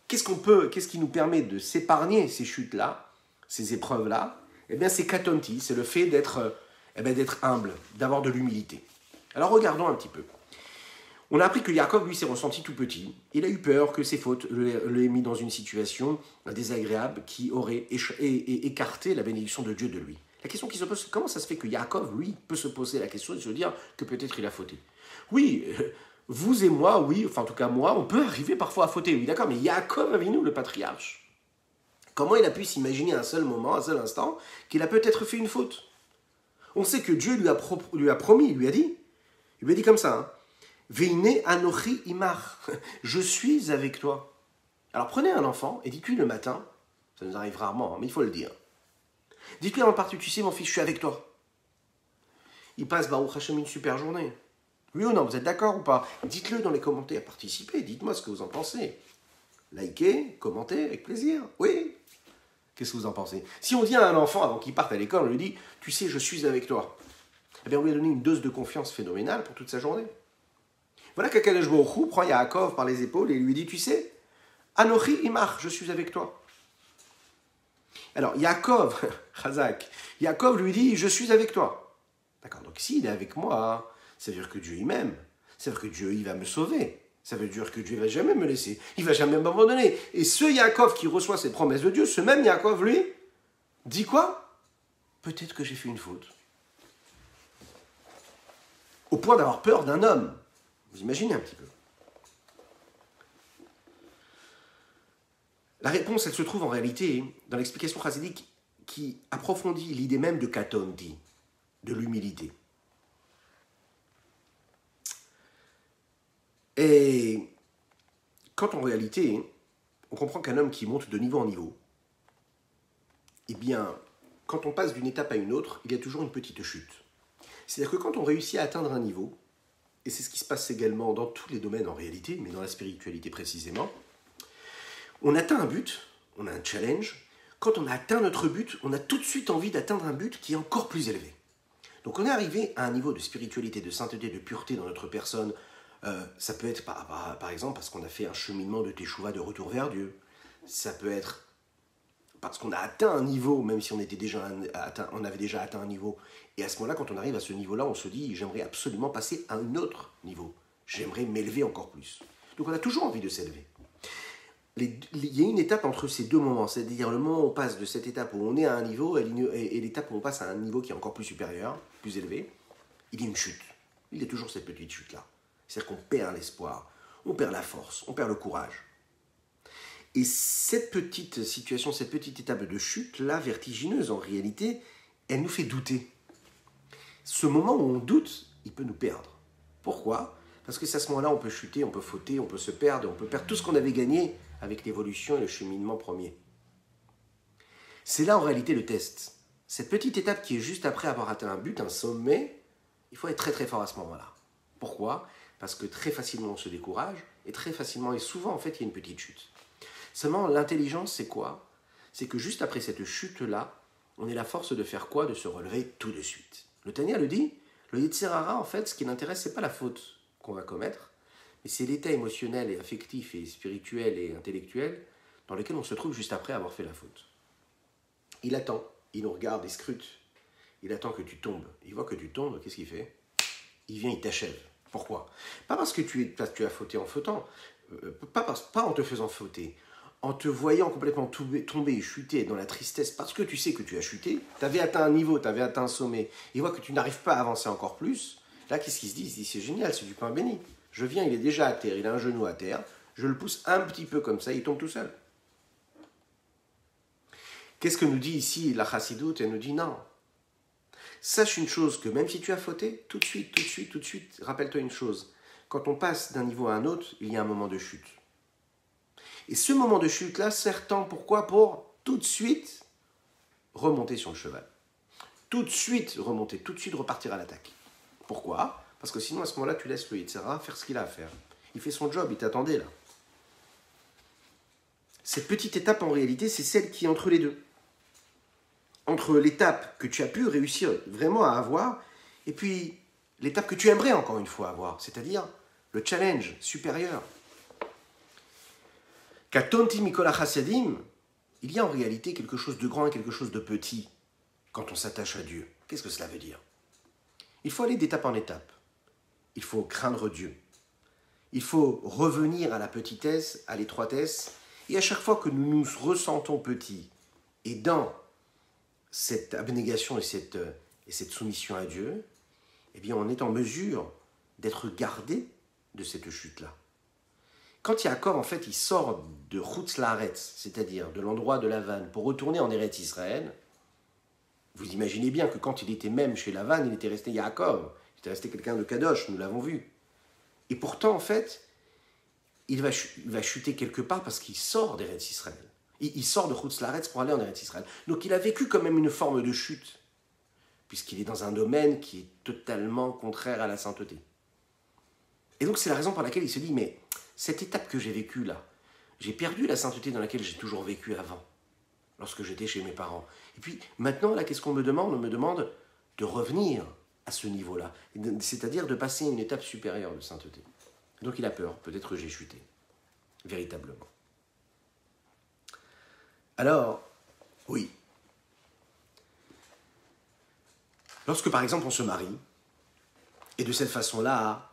qu'est-ce qui nous permet de s'épargner ces chutes-là, ces épreuves-là? Eh bien, c'est katonti, c'est le fait d'être humble, d'avoir de l'humilité. Alors, regardons un petit peu. On a appris que Yaakov, lui, s'est ressenti tout petit. Il a eu peur que ses fautes l'aient mis dans une situation désagréable qui aurait écarté la bénédiction de Dieu de lui. La question qui se pose, c'est comment ça se fait que Yaakov, lui, peut se poser la question et se dire que peut-être il a fauté? Oui, vous et moi, oui, enfin en tout cas moi, on peut arriver parfois à fauter, oui d'accord, mais Yaakov Avinu, le patriarche, comment il a pu s'imaginer un seul moment, un seul instant, qu'il a peut-être fait une faute? On sait que Dieu lui a promis, il lui a dit comme ça, hein, Veine anochi imar, je suis avec toi. Alors prenez un enfant et dites-lui le matin, ça nous arrive rarement, mais il faut le dire. Dites-lui avant de partir, tu sais mon fils, je suis avec toi. Il passe Baruch Hashem une super journée. Oui ou non, vous êtes d'accord ou pas? Dites-le dans les commentaires, participez, dites-moi ce que vous en pensez. Likez, commentez, avec plaisir, oui. Qu'est-ce que vous en pensez? Si on dit à un enfant, avant qu'il parte à l'école, on lui dit, tu sais, je suis avec toi. Eh bien, on lui a donné une dose de confiance phénoménale pour toute sa journée. Voilà qu'Akadosh Baruch Hu prend Yaakov par les épaules et lui dit, tu sais, Anochi Imach, je suis avec toi. Alors, Yaakov, Yaakov lui dit, je suis avec toi. D'accord, donc s'il est avec moi, ça veut dire que Dieu il m'aime. Ça veut dire que Dieu il va me sauver. Ça veut dire que Dieu ne va jamais me laisser. Il ne va jamais m'abandonner. Et ce Yaakov qui reçoit ces promesses de Dieu, ce même Yaakov, lui, dit quoi? Peut-être que j'ai fait une faute. Au point d'avoir peur d'un homme. Vous imaginez un petit peu. La réponse, elle se trouve en réalité dans l'explication chassidique qui approfondit l'idée même de katonti, de l'humilité. Et quand en réalité, on comprend qu'un homme qui monte de niveau en niveau, eh bien, quand on passe d'une étape à une autre, il y a toujours une petite chute. C'est-à-dire que quand on réussit à atteindre un niveau, et c'est ce qui se passe également dans tous les domaines en réalité, mais dans la spiritualité précisément, on atteint un but, on a un challenge. Quand on a atteint notre but, on a tout de suite envie d'atteindre un but qui est encore plus élevé. Donc on est arrivé à un niveau de spiritualité, de sainteté, de pureté dans notre personne. Ça peut être par exemple parce qu'on a fait un cheminement de teshuva, de retour vers Dieu. Ça peut être parce qu'on a atteint un niveau, même si on avait déjà atteint un niveau. Et à ce moment-là, quand on arrive à ce niveau-là, on se dit, j'aimerais absolument passer à un autre niveau. J'aimerais m'élever encore plus. Donc on a toujours envie de s'élever. Il y a une étape entre ces deux moments, c'est-à-dire le moment où on passe de cette étape où on est à un niveau et l'étape où on passe à un niveau qui est encore plus supérieur, plus élevé, il y a une chute. Il y a toujours cette petite chute-là. C'est-à-dire qu'on perd l'espoir, on perd la force, on perd le courage. Et cette petite situation, cette petite étape de chute-là, vertigineuse en réalité, elle nous fait douter. Ce moment où on doute, il peut nous perdre. Pourquoi? Parce que c'est à ce moment-là, on peut chuter, on peut fauter, on peut se perdre, on peut perdre tout ce qu'on avait gagné avec l'évolution et le cheminement premier. C'est là en réalité le test. Cette petite étape qui est juste après avoir atteint un but, un sommet, il faut être très très fort à ce moment-là. Pourquoi? Parce que très facilement on se décourage et très facilement et souvent en fait il y a une petite chute. Seulement l'intelligence c'est quoi? C'est que juste après cette chute-là, on est la force de faire quoi? De se relever tout de suite. Le Tanya le dit, le Yetzer Hara en fait ce qui l'intéresse c'est pas la faute qu'on va commettre, mais c'est l'état émotionnel et affectif et spirituel et intellectuel dans lequel on se trouve juste après avoir fait la faute. Il attend, il nous regarde, il scrute, il attend que tu tombes. Il voit que tu tombes, qu'est-ce qu'il fait? Il vient, il t'achève. Pourquoi? Pas parce que tu as fauté en fautant, pas en te faisant fauter, en te voyant complètement tomber et chuter dans la tristesse parce que tu sais que tu as chuté, tu avais atteint un niveau, tu avais atteint un sommet, il voit que tu n'arrives pas à avancer encore plus. Là, qu'est-ce qu'il se dit? Il se dit, c'est génial, c'est du pain béni. Je viens, il est déjà à terre, il a un genou à terre, je le pousse un petit peu comme ça, il tombe tout seul. Qu'est-ce que nous dit ici la chassidoute? Elle nous dit non. Sache une chose, que même si tu as fauté, tout de suite, rappelle-toi une chose. Quand on passe d'un niveau à un autre, il y a un moment de chute. Et ce moment de chute-là sert tant pourquoi? Pour tout de suite remonter sur le cheval. Tout de suite remonter, tout de suite repartir à l'attaque. Pourquoi? Parce que sinon, à ce moment-là, tu laisses le Yetzer Hara faire ce qu'il a à faire. Il fait son job, il t'attendait là. Cette petite étape, en réalité, c'est celle qui est entre les deux. Entre l'étape que tu as pu réussir vraiment à avoir, et puis l'étape que tu aimerais encore une fois avoir, c'est-à-dire le challenge supérieur. Katonti Mikola Chassidim, il y a en réalité quelque chose de grand et quelque chose de petit quand on s'attache à Dieu. Qu'est-ce que cela veut dire? Il faut aller d'étape en étape. Il faut craindre Dieu. Il faut revenir à la petitesse, à l'étroitesse, et à chaque fois que nous nous ressentons petits, et dans cette abnégation et cette soumission à Dieu, eh bien on est en mesure d'être gardé de cette chute-là. Quand Yaakov, en fait, il sort de Chutz Laaretz, c'est-à-dire de l'endroit de Lavan, pour retourner en Eretz Israël, vous imaginez bien que quand il était même chez Lavan, il était resté Yaakov, il était resté quelqu'un de Kadosh, nous l'avons vu. Et pourtant, en fait, il va chuter quelque part parce qu'il sort d'Eretz Israël. Il sort de Chutz Laaretz pour aller en Eretz Israël. Donc il a vécu quand même une forme de chute, puisqu'il est dans un domaine qui est totalement contraire à la sainteté. Et donc c'est la raison pour laquelle il se dit, mais cette étape que j'ai vécue là, j'ai perdu la sainteté dans laquelle j'ai toujours vécu avant, lorsque j'étais chez mes parents. Et puis maintenant, là, qu'est-ce qu'on me demande? On me demande de revenir à ce niveau-là, c'est-à-dire de passer à une étape supérieure de sainteté. Donc il a peur, peut-être que j'ai chuté, véritablement. Alors, oui. Lorsque par exemple on se marie, et de cette façon-là,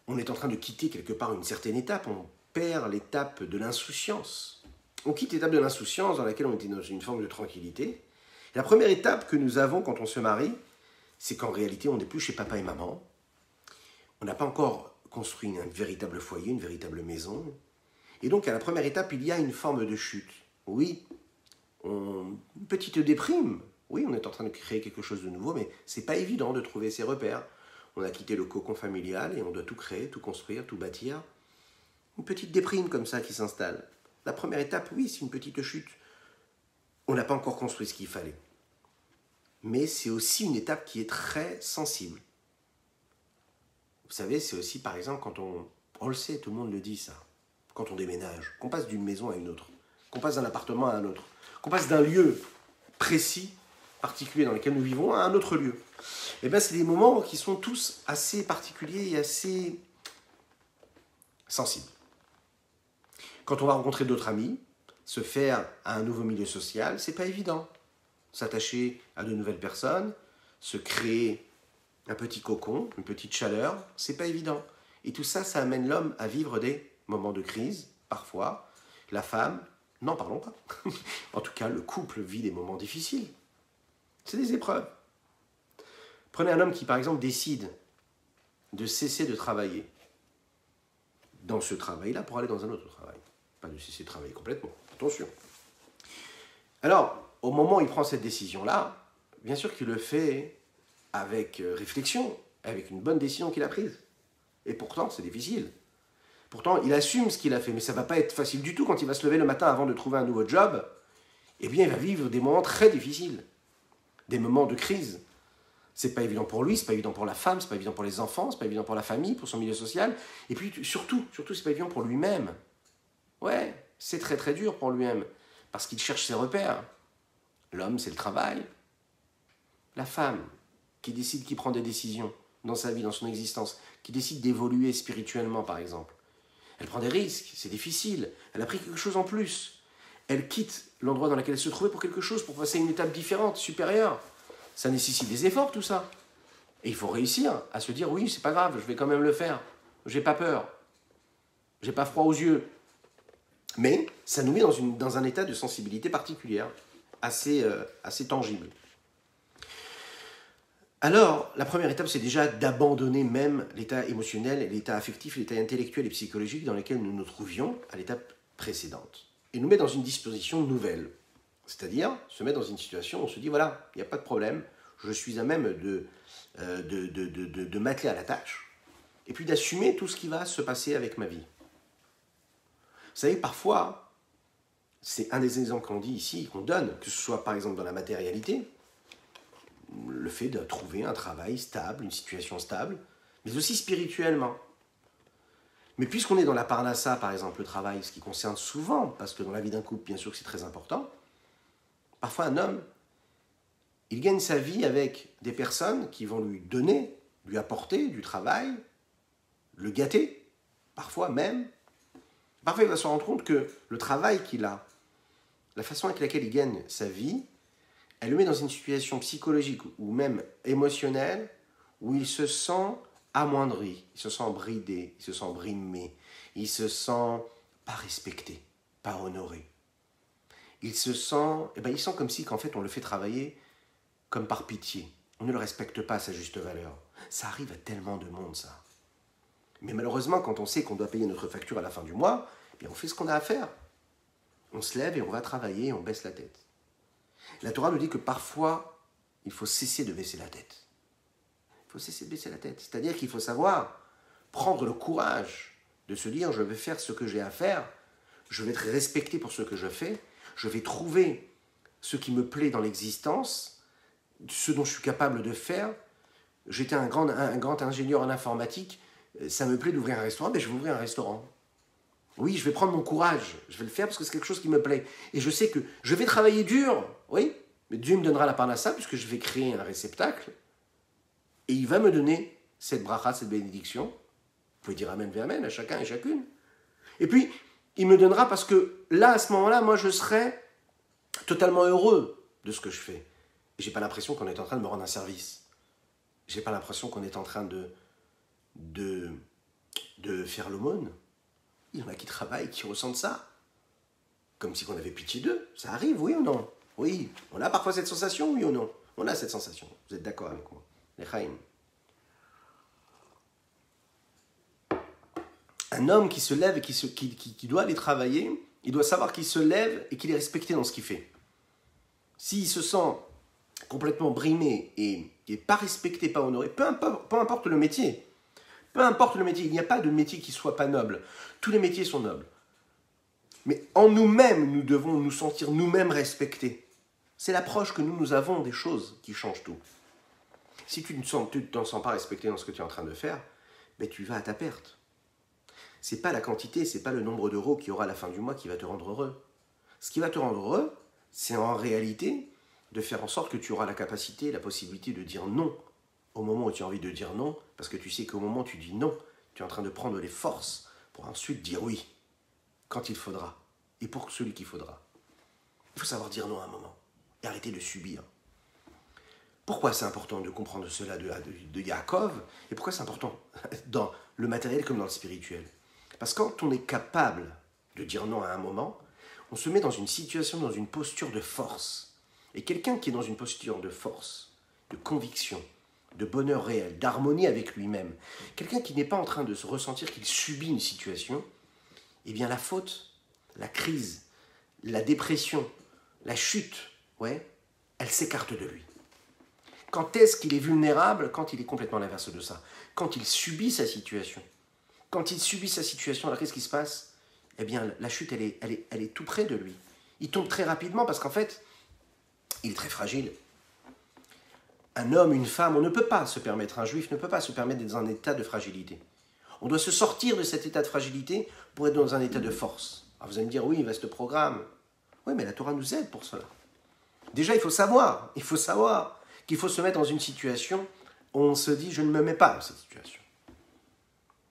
on est en train de quitter quelque part une certaine étape, on perd l'étape de l'insouciance. On quitte l'étape de l'insouciance dans laquelle on était dans une forme de tranquillité. Et la première étape que nous avons quand on se marie, c'est qu'en réalité on n'est plus chez papa et maman. On n'a pas encore construit un véritable foyer, une véritable maison. Et donc à la première étape, il y a une forme de chute. Oui, une petite déprime. Oui, on est en train de créer quelque chose de nouveau, mais c'est pas évident de trouver ses repères. On a quitté le cocon familial et on doit tout créer, tout construire, tout bâtir. Une petite déprime comme ça qui s'installe. La première étape, oui, c'est une petite chute. On n'a pas encore construit ce qu'il fallait. Mais c'est aussi une étape qui est très sensible. Vous savez, c'est aussi, par exemple, quand on le sait, tout le monde le dit ça, quand on déménage, qu'on passe d'une maison à une autre, qu'on passe d'un appartement à un autre, qu'on passe d'un lieu précis, particulier dans lequel nous vivons, à un autre lieu. Eh bien, c'est des moments qui sont tous assez particuliers et assez sensibles. Quand on va rencontrer d'autres amis, se faire à un nouveau milieu social, c'est pas évident. S'attacher à de nouvelles personnes, se créer un petit cocon, une petite chaleur, c'est pas évident. Et tout ça, ça amène l'homme à vivre des moments de crise, parfois. La femme, n'en parlons pas. En tout cas, le couple vit des moments difficiles. C'est des épreuves. Prenez un homme qui, par exemple, décide de cesser de travailler dans ce travail-là pour aller dans un autre travail. Pas de cesser de travailler complètement, attention. Alors, au moment où il prend cette décision-là, bien sûr qu'il le fait avec réflexion, avec une bonne décision qu'il a prise. Et pourtant, c'est difficile. Pourtant, il assume ce qu'il a fait, mais ça ne va pas être facile du tout quand il va se lever le matin avant de trouver un nouveau job. Eh bien, il va vivre des moments très difficiles, des moments de crise. C'est pas évident pour lui, c'est pas évident pour la femme, c'est pas évident pour les enfants, c'est pas évident pour la famille, pour son milieu social. Et puis, surtout, c'est pas évident pour lui-même. Ouais, c'est très très dur pour lui-même, parce qu'il cherche ses repères. L'homme, c'est le travail. La femme, qui décide, qui prend des décisions dans sa vie, dans son existence, qui décide d'évoluer spirituellement, par exemple. Elle prend des risques, c'est difficile. Elle a pris quelque chose en plus. Elle quitte l'endroit dans lequel elle se trouvait pour quelque chose, pour passer à une étape différente, supérieure. Ça nécessite des efforts, tout ça. Et il faut réussir à se dire, oui, c'est pas grave, je vais quand même le faire. J'ai pas peur. J'ai pas froid aux yeux. Mais ça nous met dans un état de sensibilité particulière, assez tangible. Alors, la première étape, c'est déjà d'abandonner même l'état émotionnel, l'état affectif, l'état intellectuel et psychologique dans lequel nous nous trouvions à l'étape précédente. Et nous mettre dans une disposition nouvelle. C'est-à-dire se mettre dans une situation où on se dit, voilà, il n'y a pas de problème, je suis à même de m'atteler à la tâche, et puis d'assumer tout ce qui va se passer avec ma vie. Vous savez, parfois, c'est un des exemples qu'on dit ici, qu'on donne, que ce soit par exemple dans la matérialité, le fait de trouver un travail stable, une situation stable, mais aussi spirituellement. Mais puisqu'on est dans la parnassa, par exemple, le travail, ce qui concerne souvent, parce que dans la vie d'un couple, bien sûr que c'est très important, parfois un homme, il gagne sa vie avec des personnes qui vont lui donner lui apporter du travail, le gâter, parfois même. Parfois, il va se rendre compte que le travail qu'il a, la façon avec laquelle il gagne sa vie, elle le met dans une situation psychologique ou même émotionnelle où il se sent amoindri, il se sent bridé, il se sent brimé, il se sent pas respecté, pas honoré. Il se sent, il sent comme si qu'en fait on le fait travailler comme par pitié. On ne le respecte pas à sa juste valeur. Ça arrive à tellement de monde, ça. Mais malheureusement, quand on sait qu'on doit payer notre facture à la fin du mois, on fait ce qu'on a à faire. On se lève et on va travailler et on baisse la tête. La Torah nous dit que parfois, il faut cesser de baisser la tête. Il faut cesser de baisser la tête. C'est-à-dire qu'il faut savoir prendre le courage de se dire « je vais faire ce que j'ai à faire, je vais être respecté pour ce que je fais, je vais trouver ce qui me plaît dans l'existence, ce dont je suis capable de faire. J'étais un grand ingénieur en informatique, ça me plaît d'ouvrir un restaurant, je vais ouvrir un restaurant. Oui, je vais prendre mon courage, je vais le faire parce que c'est quelque chose qui me plaît. Et je sais que je vais travailler dur, oui, mais Dieu me donnera la parnassa puisque je vais créer un réceptacle et il va me donner cette bracha, cette bénédiction. Vous pouvez dire amen, amen à chacun et chacune. Et puis, il me donnera parce que là, à ce moment-là, moi, je serai totalement heureux de ce que je fais. Et je n'ai pas l'impression qu'on est en train de me rendre un service. Je n'ai pas l'impression qu'on est en train de faire l'aumône. Il y en a qui travaillent, qui ressentent ça. Comme si on avait pitié d'eux. Ça arrive, oui ou non? Oui. On a parfois cette sensation, oui ou non? On a cette sensation. Vous êtes d'accord avec moi? Les Chaim. Un homme qui se lève et qui doit aller travailler, il doit savoir qu'il se lève et qu'il est respecté dans ce qu'il fait. S'il se sent complètement brimé et pas respecté, pas honoré, peu importe le métier. Peu importe le métier, il n'y a pas de métier qui soit pas noble. Tous les métiers sont nobles. Mais en nous-mêmes, nous devons nous sentir nous-mêmes respectés. C'est l'approche que nous avons des choses qui changent tout. Si tu ne t'en sens pas respecté dans ce que tu es en train de faire, tu vas à ta perte. C'est pas la quantité, c'est pas le nombre d'euros qu'il y aura à la fin du mois qui va te rendre heureux. Ce qui va te rendre heureux, c'est en réalité de faire en sorte que tu auras la capacité, la possibilité de dire non au moment où tu as envie de dire non, parce que tu sais qu'au moment où tu dis non, tu es en train de prendre les forces pour ensuite dire oui, quand il faudra, et pour celui qu'il faudra. Il faut savoir dire non à un moment, et arrêter de subir. Pourquoi c'est important de comprendre cela de Yaakov, et pourquoi c'est important dans le matériel comme dans le spirituel? Parce que quand on est capable de dire non à un moment, on se met dans une situation, dans une posture de force. Et quelqu'un qui est dans une posture de force, de conviction, de bonheur réel, d'harmonie avec lui-même, quelqu'un qui n'est pas en train de se ressentir qu'il subit une situation, eh bien la faute, la crise, la dépression, la chute, elle s'écarte de lui. Quand est-ce qu'il est vulnérable? Quand il est complètement l'inverse de ça. Quand il subit sa situation. Quand il subit sa situation, alors qu'est-ce qui se passe? Eh bien, la chute, elle est tout près de lui. Il tombe très rapidement parce qu'en fait, il est très fragile. Un homme, une femme, on ne peut pas se permettre, un juif ne peut pas se permettre d'être dans un état de fragilité. On doit se sortir de cet état de fragilité pour être dans un état de force. Alors vous allez me dire, oui, vaste programme. Oui, mais la Torah nous aide pour cela. Déjà, il faut savoir qu'il faut se mettre dans une situation où on se dit, je ne me mets pas dans cette situation.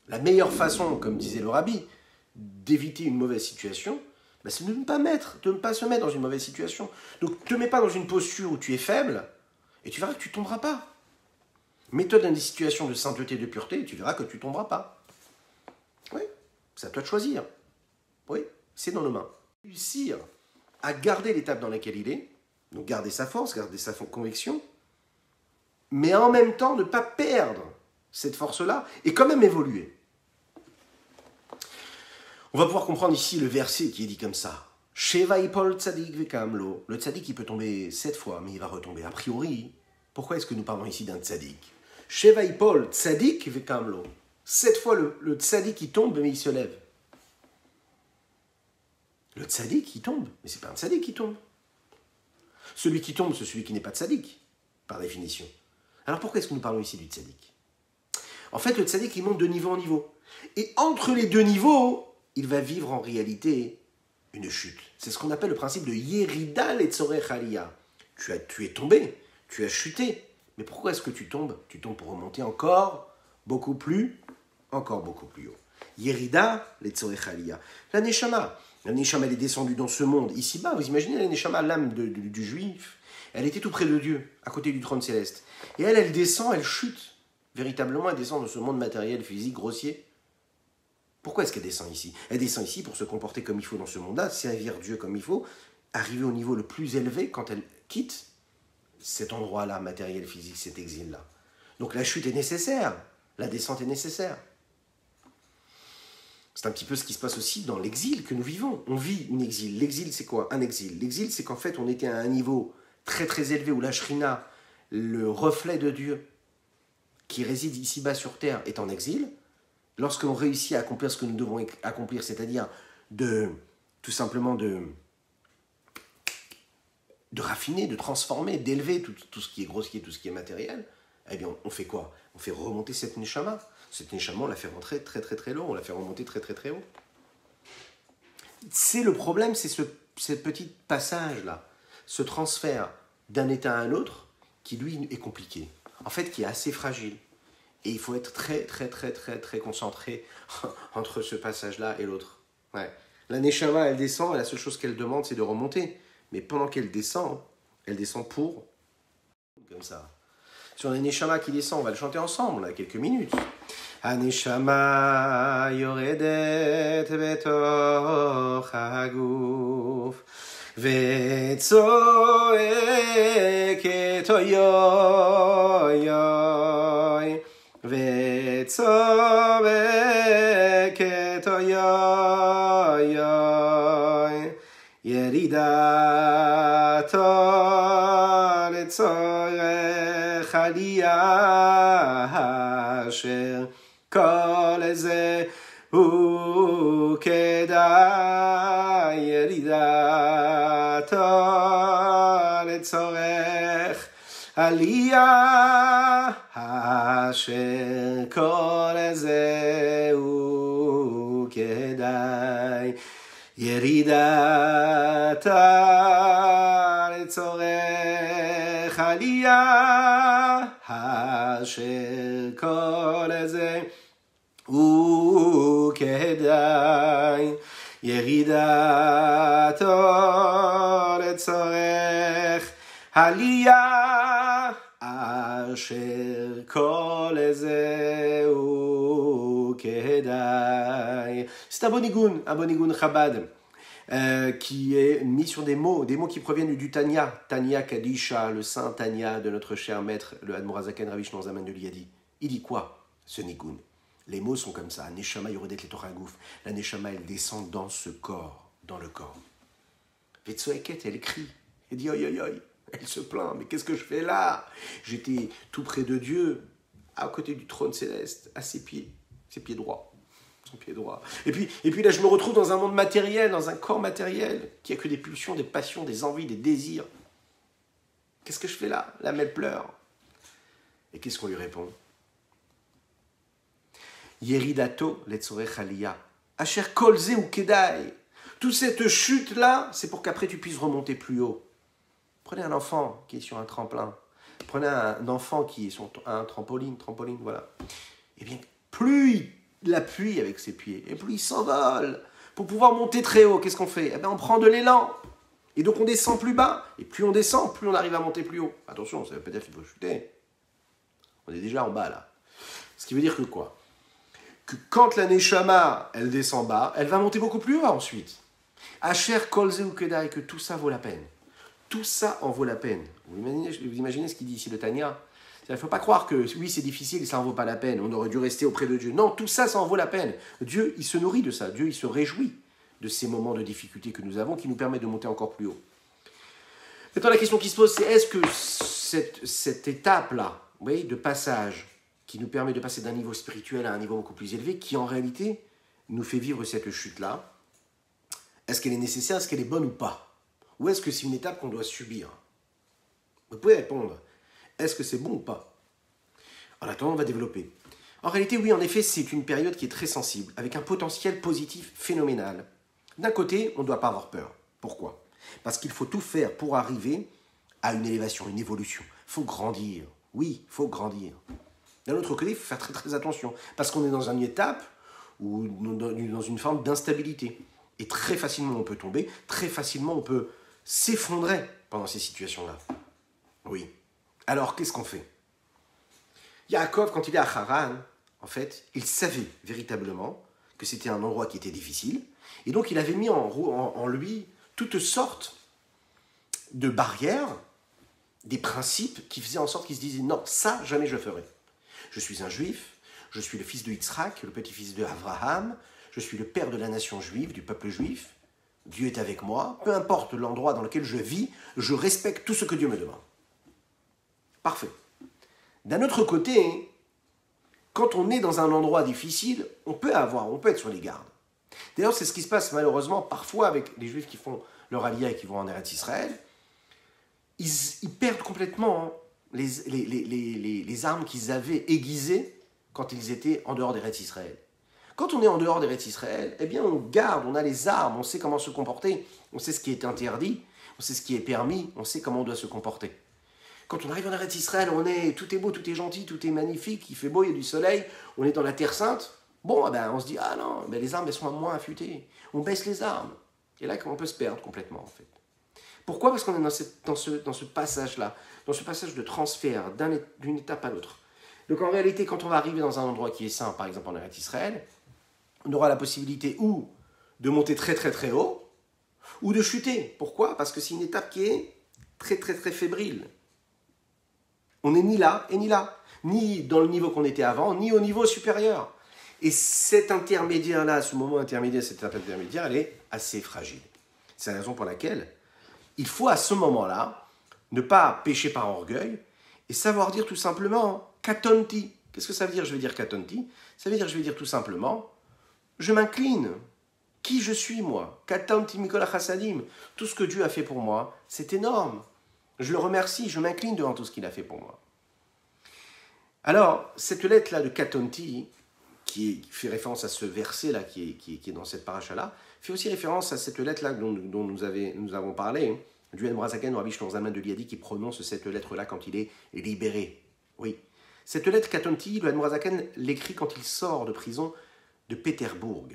La meilleure façon, comme disait le rabbi, d'éviter une mauvaise situation, c'est de ne pas se mettre dans une mauvaise situation. Donc, ne te mets pas dans une posture où tu es faible, et tu verras que tu ne tomberas pas. Mets-toi dans des situations de sainteté, de pureté, et tu verras que tu ne tomberas pas. Oui, c'est à toi de choisir. Oui, c'est dans nos mains. Réussir à garder l'étape dans laquelle il est, donc garder sa force, garder sa conviction, mais en même temps ne pas perdre cette force-là, et quand même évoluer. On va pouvoir comprendre ici le verset qui est dit comme ça. Sheva ipol tzadik vekamlo. Le tzadik, il peut tomber 7 fois, mais il va retomber. A priori, pourquoi est-ce que nous parlons ici d'un tzadik? Sheva ipol tzadik vekamlo. 7 fois le tzadik, il tombe, mais il se lève. Le tzadik, il tombe, mais c'est pas un tzadik qui tombe. Celui qui tombe, c'est celui qui n'est pas tzadik, par définition. Alors pourquoi est-ce que nous parlons ici du tzadik? En fait, le tzadik, il monte de niveau en niveau. Et entre les deux niveaux, il va vivre en réalité une chute. C'est ce qu'on appelle le principe de Yerida Letzorech Aliyah. Tu es tombé, tu as chuté, Mais pourquoi est-ce que tu tombes? Tu tombes pour remonter encore beaucoup plus haut. Yerida, letzorech aliyah. La Neshama, elle est descendue dans ce monde, ici-bas. Vous imaginez la Neshama, l'âme du juif, elle était tout près de Dieu, à côté du trône céleste. Et elle descend, elle chute. Véritablement, elle descend dans ce monde matériel, physique, grossier. Pourquoi est-ce qu'elle descend ici? Elle descend ici pour se comporter comme il faut dans ce monde-là, servir Dieu comme il faut, arriver au niveau le plus élevé quand elle quitte cet endroit-là, matériel, physique, cet exil-là. Donc la chute est nécessaire, la descente est nécessaire. C'est un petit peu ce qui se passe aussi dans l'exil que nous vivons. On vit un exil. L'exil, c'est quoi? Un exil. L'exil, c'est qu'en fait, on était à un niveau très très élevé où la Shrina, le reflet de Dieu, qui réside ici-bas sur terre, est en exil. Lorsqu'on réussit à accomplir ce que nous devons accomplir, c'est-à-dire tout simplement de raffiner, de transformer, d'élever tout ce qui est grossier, tout ce qui est matériel, eh bien, on fait quoi? On fait remonter cette neshama. Cette neshama, on la fait rentrer très très très haut, on la fait remonter très très très haut. C'est le problème, c'est ce petit passage-là, ce transfert d'un état à un autre, qui lui est compliqué, en fait qui est assez fragile. Et il faut être très très très très très concentré entre ce passage-là et l'autre. Ouais. La neshama, elle descend, et la seule chose qu'elle demande, c'est de remonter. Mais pendant qu'elle descend pour... Comme ça. Sur la neshama qui descend, on va le chanter ensemble, là, quelques minutes. הנשמה יורדת בתוך הגוף וצועקת אוי אוי אוי וצועקת אוי אוי אוי ירידתו לצורך עלייה אשר כל זה הוא כדאי ירידתו לצורך עלייה אשר כל זה הוא כדאי ירידתה לצורך עלייה אשר כל זה וכדאי ירידתו לצורך עלייה אשר כל זה וכדאי. C'est un bon nigun Chabad, qui est mis sur des mots qui proviennent du Tanya Kadisha, le saint Tanya de notre cher maître, le Admor HaZaken Rabbi Shlomo Zalman de Liadi. Il dit quoi, ce nigun? Les mots sont comme ça. Neshama yoredet le Torah gouf. La Neshama, elle descend dans ce corps, dans le corps. Vetsoeket, elle crie. Elle dit oi oi oi. Elle se plaint. Mais qu'est-ce que je fais là? J'étais tout près de Dieu, à côté du trône céleste, à ses pieds droits. Son pied droit. Et puis là, je me retrouve dans un monde matériel, dans un corps matériel, qui n'a que des pulsions, des passions, des envies, des désirs. Qu'est-ce que je fais là? L'âme, elle pleure. Et qu'est-ce qu'on lui répond? Yeridato letzorech aliyah. Asher kol ze ou kedai. Toute cette chute-là, c'est pour qu'après tu puisses remonter plus haut. Prenez un enfant qui est sur un tremplin. Prenez un enfant qui est sur un trampoline, voilà. Eh bien, plus il appuie avec ses pieds, et plus il s'envole. Pour pouvoir monter très haut, qu'est-ce qu'on fait? Eh bien, on prend de l'élan. Et donc on descend plus bas. Et plus on descend, plus on arrive à monter plus haut. Attention, ça ne veut pas dire qu'il faut chuter. On est déjà en bas, là. Ce qui veut dire que quoi? Que quand la Neshama, elle descend bas, elle va monter beaucoup plus haut ensuite. Asher kol ze ukedai, que tout ça vaut la peine. Tout ça en vaut la peine. Vous imaginez ce qu'il dit ici, le Tanya? Il ne faut pas croire que, oui, c'est difficile et ça n'en vaut pas la peine. On aurait dû rester auprès de Dieu. Non, tout ça, ça en vaut la peine. Dieu, il se nourrit de ça. Dieu, il se réjouit de ces moments de difficulté que nous avons qui nous permettent de monter encore plus haut. Maintenant, la question qui se pose, c'est est-ce que cette étape-là, vous voyez, de passage, qui nous permet de passer d'un niveau spirituel à un niveau beaucoup plus élevé, qui en réalité nous fait vivre cette chute-là, est-ce qu'elle est nécessaire, est-ce qu'elle est bonne ou pas? Ou est-ce que c'est une étape qu'on doit subir? Vous pouvez répondre. Est-ce que c'est bon ou pas? En attendant, on va développer. En réalité, oui, en effet, c'est une période qui est très sensible, avec un potentiel positif phénoménal. D'un côté, on ne doit pas avoir peur. Pourquoi? Parce qu'il faut tout faire pour arriver à une élévation, une évolution. Il faut grandir. Oui, il faut grandir. D'un autre côté, il faut faire très très attention, parce qu'on est dans une étape ou dans une forme d'instabilité. Et très facilement on peut tomber, très facilement on peut s'effondrer pendant ces situations-là. Oui. Alors, qu'est-ce qu'on fait? Yaakov, quand il est à Haran, en fait, il savait véritablement que c'était un endroit qui était difficile, et donc il avait mis en lui toutes sortes de barrières, des principes qui faisaient en sorte qu'il se disait non, ça, jamais je le ferai. Je suis un juif, je suis le fils de Yitzhak, le petit-fils de Abraham, je suis le père de la nation juive, du peuple juif, Dieu est avec moi, peu importe l'endroit dans lequel je vis, je respecte tout ce que Dieu me demande. Parfait. D'un autre côté, quand on est dans un endroit difficile, on peut être sur les gardes. D'ailleurs, c'est ce qui se passe malheureusement parfois avec les Juifs qui font leur aliyah et qui vont en Eretz Israël. Ils perdent complètement les armes qu'ils avaient aiguisées quand ils étaient en dehors d'Eretz Israël. Quand on est en dehors d'Eretz Israël, eh bien on garde, on a les armes, on sait comment se comporter, on sait ce qui est interdit, on sait ce qui est permis, on sait comment on doit se comporter. Quand on arrive en Eretz Israël, tout est beau, tout est gentil, tout est magnifique, il fait beau, il y a du soleil, on est dans la terre sainte. Bon, on se dit, ah non, les armes elles sont moins affûtées. On baisse les armes. Et là, on peut se perdre complètement, en fait. Pourquoi? Parce qu'on est dans ce passage-là, dans ce passage de transfert d'une étape à l'autre. Donc en réalité, quand on va arriver dans un endroit qui est saint, par exemple en Eretz Israël, on aura la possibilité ou de monter très très très haut, ou de chuter. Pourquoi? Parce que c'est une étape qui est très très très fébrile. On n'est ni là et ni là, ni dans le niveau qu'on était avant, ni au niveau supérieur. Et cet intermédiaire-là, ce moment intermédiaire, cette étape intermédiaire, elle est assez fragile. C'est la raison pour laquelle il faut à ce moment-là ne pas pécher par orgueil et savoir dire tout simplement « katonti ». Qu'est-ce que ça veut dire? Je vais dire « katonti ». Ça veut dire, je vais dire tout simplement « je m'incline ». Qui je suis, moi? Katonti mikola chassadim. Tout ce que Dieu a fait pour moi, c'est énorme. Je le remercie, je m'incline devant tout ce qu'il a fait pour moi. Alors, cette lettre-là de Katonti, qui fait référence à ce verset-là qui est dans cette paracha-là, fait aussi référence à cette lettre-là dont nous avons parlé, du Admorazaken, Rabbi Shlomo Zalman de Liadi, qui prononce cette lettre-là quand il est libéré. Oui. Cette lettre Katonti, le Admorazaken l'écrit quand il sort de prison de Pétersbourg.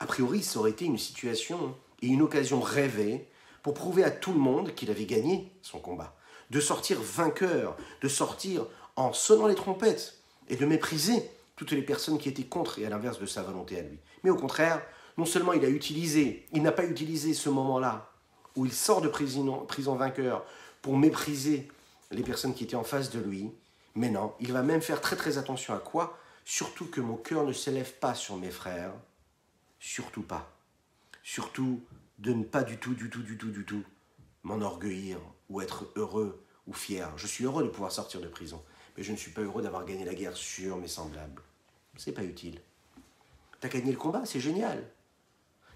A priori, ça aurait été une situation et une occasion rêvée pour prouver à tout le monde qu'il avait gagné son combat, de sortir vainqueur, de sortir en sonnant les trompettes et de mépriser toutes les personnes qui étaient contre et à l'inverse de sa volonté à lui. Mais au contraire, non seulement il n'a pas utilisé ce moment-là où il sort de prison vainqueur pour mépriser les personnes qui étaient en face de lui, mais non, il va même faire très très attention à quoi? Surtout que mon cœur ne s'élève pas sur mes frères, surtout pas. Surtout de ne pas du tout m'enorgueillir ou être heureux ou fier. Je suis heureux de pouvoir sortir de prison, mais je ne suis pas heureux d'avoir gagné la guerre sur mes semblables. C'est pas utile. Tu as gagné le combat, c'est génial.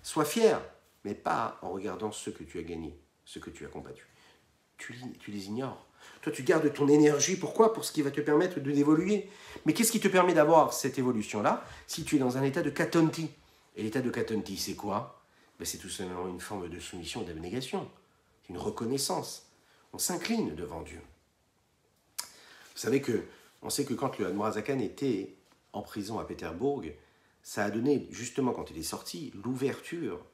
Sois fier, mais pas en regardant ce que tu as gagné, ce que tu as combattu. Tu les ignores. Toi, tu gardes ton énergie. Pourquoi? Pour ce qui va te permettre d'évoluer. Mais qu'est-ce qui te permet d'avoir cette évolution-là si tu es dans un état de katonti? Et l'état de katonti, c'est quoi? C'est tout simplement une forme de soumission et d'abnégation. C'est une reconnaissance. On s'incline devant Dieu. Vous savez on sait que quand le Admorazakan était en prison à Pétersbourg, ça a donné, justement quand il est sorti, l'ouverture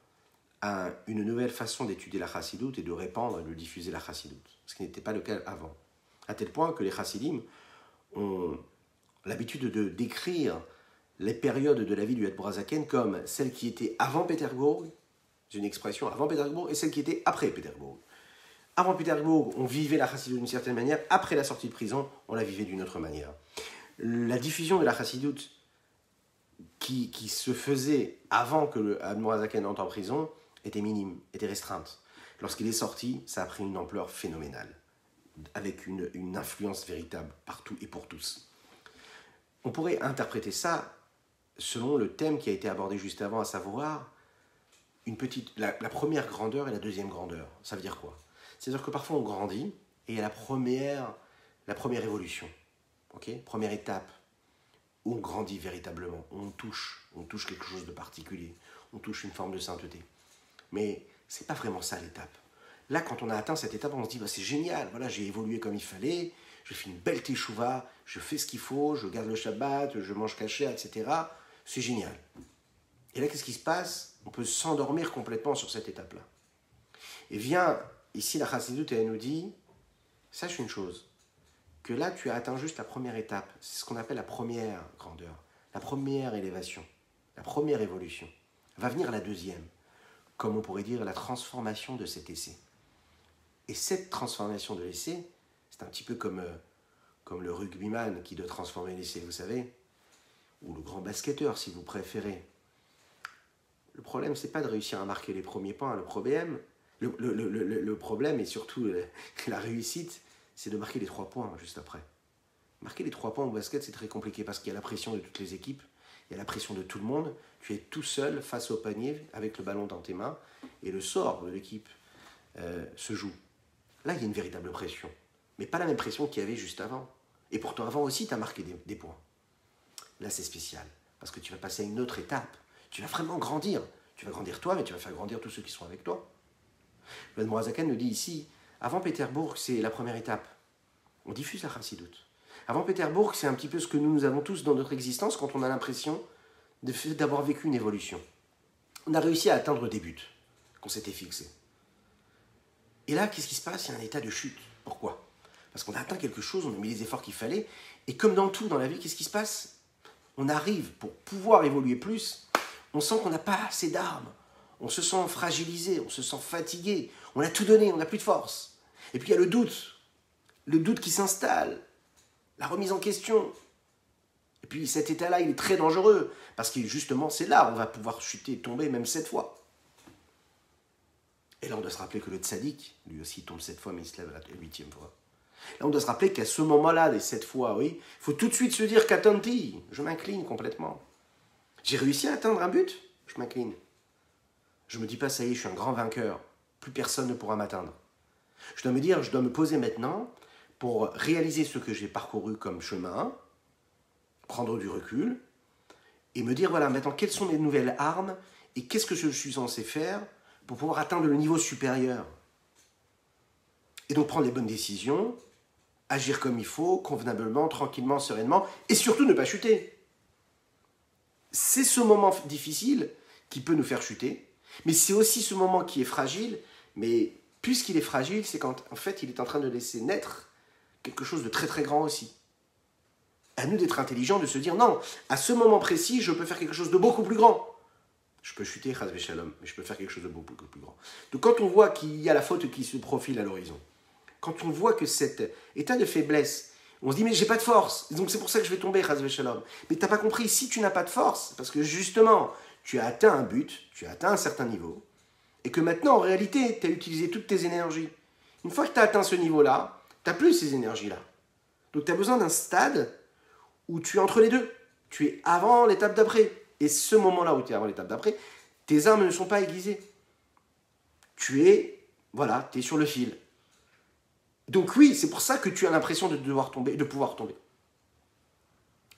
à une nouvelle façon d'étudier la chassidoute et de répandre et de diffuser la chassidoute, ce qui n'était pas le cas avant. À tel point que les chassidim ont l'habitude de décrire les périodes de la vie du Admorazaken comme celle qui était avant Pétersbourg, c'est une expression avant Pétersbourg, et celle qui était après Pétersbourg. Avant Pétersbourg, on vivait la chassidoute d'une certaine manière, après la sortie de prison, on la vivait d'une autre manière. La diffusion de la chassidoute qui se faisait avant que le Admorazaken entre en prison était minime, était restreinte. Lorsqu'il est sorti, ça a pris une ampleur phénoménale, avec une influence véritable partout et pour tous. On pourrait interpréter ça selon le thème qui a été abordé juste avant, à savoir la première grandeur et la deuxième grandeur. Ça veut dire quoi? C'est-à-dire que parfois on grandit et il y a la première évolution, okay? Première étape, où on grandit véritablement, où on touche quelque chose de particulier, on touche une forme de sainteté. Mais ce n'est pas vraiment ça l'étape. Là, quand on a atteint cette étape, on se dit, bah, c'est génial, voilà, j'ai évolué comme il fallait, je fais une belle teshuva, je fais ce qu'il faut, je garde le Shabbat, je mange kasher, etc. C'est génial. Et là, qu'est-ce qui se passe? On peut s'endormir complètement sur cette étape-là. Et vient, ici, la Chassidut, elle nous dit, sache une chose, que là, tu as atteint juste la première étape. C'est ce qu'on appelle la première grandeur, la première élévation, la première évolution. Va venir la deuxième, comme on pourrait dire la transformation de cet essai. Et cette transformation de l'essai, c'est un petit peu comme le rugbyman qui doit transformer l'essai, vous savez, ou le grand basketteur, si vous préférez. Le problème, c'est pas de réussir à marquer les premiers points, le problème, et surtout la réussite, c'est de marquer les 3 points juste après. Marquer les 3 points au basket, c'est très compliqué parce qu'il y a la pression de toutes les équipes, il y a la pression de tout le monde, tu es tout seul face au panier avec le ballon dans tes mains et le sort de l'équipe se joue. Là, il y a une véritable pression, mais pas la même pression qu'il y avait juste avant. Et pourtant, avant aussi, tu as marqué des points. Là, c'est spécial, parce que tu vas passer à une autre étape. Tu vas vraiment grandir. Tu vas grandir toi, mais tu vas faire grandir tous ceux qui sont avec toi. Le Admorazaken nous dit ici, avant Pétersbourg, c'est la première étape. On diffuse la Chassidut. Avant Pétersbourg, c'est un petit peu ce que nous avons tous dans notre existence quand on a l'impression d'avoir vécu une évolution. On a réussi à atteindre des buts qu'on s'était fixés. Et là, qu'est-ce qui se passe? Il y a un état de chute. Pourquoi? Parce qu'on a atteint quelque chose, on a mis les efforts qu'il fallait, et comme dans tout dans la vie, qu'est-ce qui se passe? On arrive, pour pouvoir évoluer plus, on sent qu'on n'a pas assez d'armes, on se sent fragilisé, on se sent fatigué, on a tout donné, on n'a plus de force. Et puis il y a le doute qui s'installe, la remise en question. Et puis cet état-là, il est très dangereux, parce que justement, c'est là où on va pouvoir chuter et tomber même 7 fois. Et là, on doit se rappeler que le tzaddik, lui aussi, tombe 7 fois, mais il se lève à la 8e fois. Là, on doit se rappeler qu'à ce moment-là, des 7 fois, oui, il faut tout de suite se dire qu'attenti, je m'incline complètement. J'ai réussi à atteindre un but, je m'incline. Je me dis pas, ça y est, je suis un grand vainqueur, plus personne ne pourra m'atteindre. Je dois me dire, je dois me poser maintenant pour réaliser ce que j'ai parcouru comme chemin, prendre du recul, et me dire, voilà, maintenant, quelles sont mes nouvelles armes, et qu'est-ce que je suis censé faire pour pouvoir atteindre le niveau supérieur. Et donc prendre les bonnes décisions, agir comme il faut, convenablement, tranquillement, sereinement, et surtout ne pas chuter. C'est ce moment difficile qui peut nous faire chuter, mais c'est aussi ce moment qui est fragile, mais puisqu'il est fragile, c'est qu'en fait, il est en train de laisser naître quelque chose de très très grand aussi. À nous d'être intelligents, de se dire, non, à ce moment précis, je peux faire quelque chose de beaucoup plus grand. Je peux chuter, chas v'shalom, mais je peux faire quelque chose de beaucoup plus grand. Donc quand on voit qu'il y a la faute qui se profile à l'horizon, quand on voit que cet état de faiblesse, on se dit, mais j'ai pas de force, donc c'est pour ça que je vais tomber, chas v'shalom. Mais t'as pas compris, si tu n'as pas de force, parce que justement, tu as atteint un but, tu as atteint un certain niveau, et que maintenant, en réalité, tu as utilisé toutes tes énergies. Une fois que tu as atteint ce niveau-là, tu n'as plus ces énergies-là. Donc tu as besoin d'un stade où tu es entre les deux. Tu es avant l'étape d'après. Et ce moment-là où tu es avant l'étape d'après, tes armes ne sont pas aiguisées. Tu es, voilà, tu es sur le fil. Donc oui, c'est pour ça que tu as l'impression de devoir tomber, de pouvoir tomber.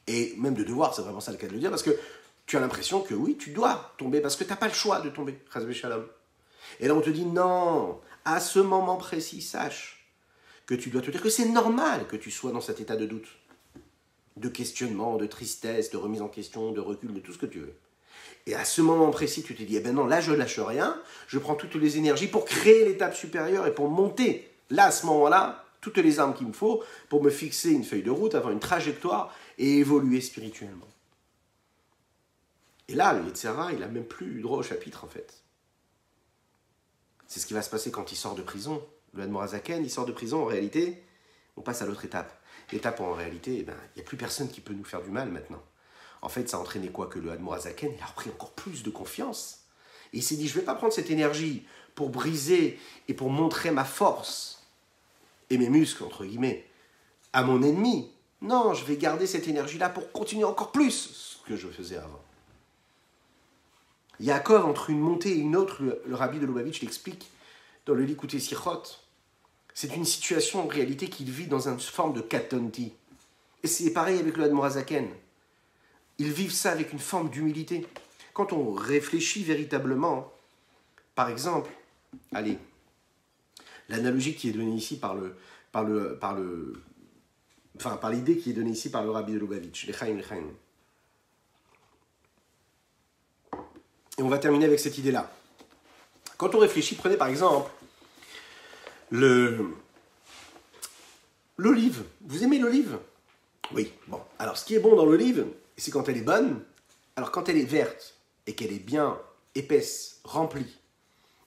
Et même de devoir, c'est vraiment ça le cas de le dire, parce que tu as l'impression que oui, tu dois tomber, parce que tu n'as pas le choix de tomber. Chas v'shalom. Et là, on te dit, non, à ce moment précis, sache que tu dois te dire que c'est normal que tu sois dans cet état de doute, de questionnement, de tristesse, de remise en question, de recul, de tout ce que tu veux. Et à ce moment précis, tu te dis, eh ben non, là, je ne lâche rien, je prends toutes les énergies pour créer l'étape supérieure et pour monter, là, à ce moment-là, toutes les armes qu'il me faut pour me fixer une feuille de route, avoir une trajectoire et évoluer spirituellement. Et là, le Yetzirah, il n'a même plus droit au chapitre, en fait. C'est ce qui va se passer quand il sort de prison. Le Admorazaken, il sort de prison, en réalité, on passe à l'autre étape. L'étape où, en réalité, il n'y a plus personne qui peut nous faire du mal maintenant. En fait, ça a entraîné quoi? Que le Admorazaken, il a repris encore plus de confiance. Et il s'est dit, je ne vais pas prendre cette énergie pour briser et pour montrer ma force et mes muscles, entre guillemets, à mon ennemi. Non, je vais garder cette énergie-là pour continuer encore plus ce que je faisais avant. Yaakov, entre une montée et une autre, le rabbi de Lubavitch l'explique dans le Likutei Sichot, c'est une situation en réalité qu'il vit dans une forme de katonti. Et c'est pareil avec le Admorazaken. Ils vivent ça avec une forme d'humilité. Quand on réfléchit véritablement, par exemple, allez, l'analogie qui est donnée ici par l'idée qui est donnée ici par le Rabbi de Lubavitch, l'Echaim. Et on va terminer avec cette idée-là. Quand on réfléchit, prenez par exemple l'olive. Vous aimez l'olive? Oui. Bon. Alors, ce qui est bon dans l'olive, c'est quand elle est bonne. Alors, quand elle est verte et qu'elle est bien épaisse, remplie,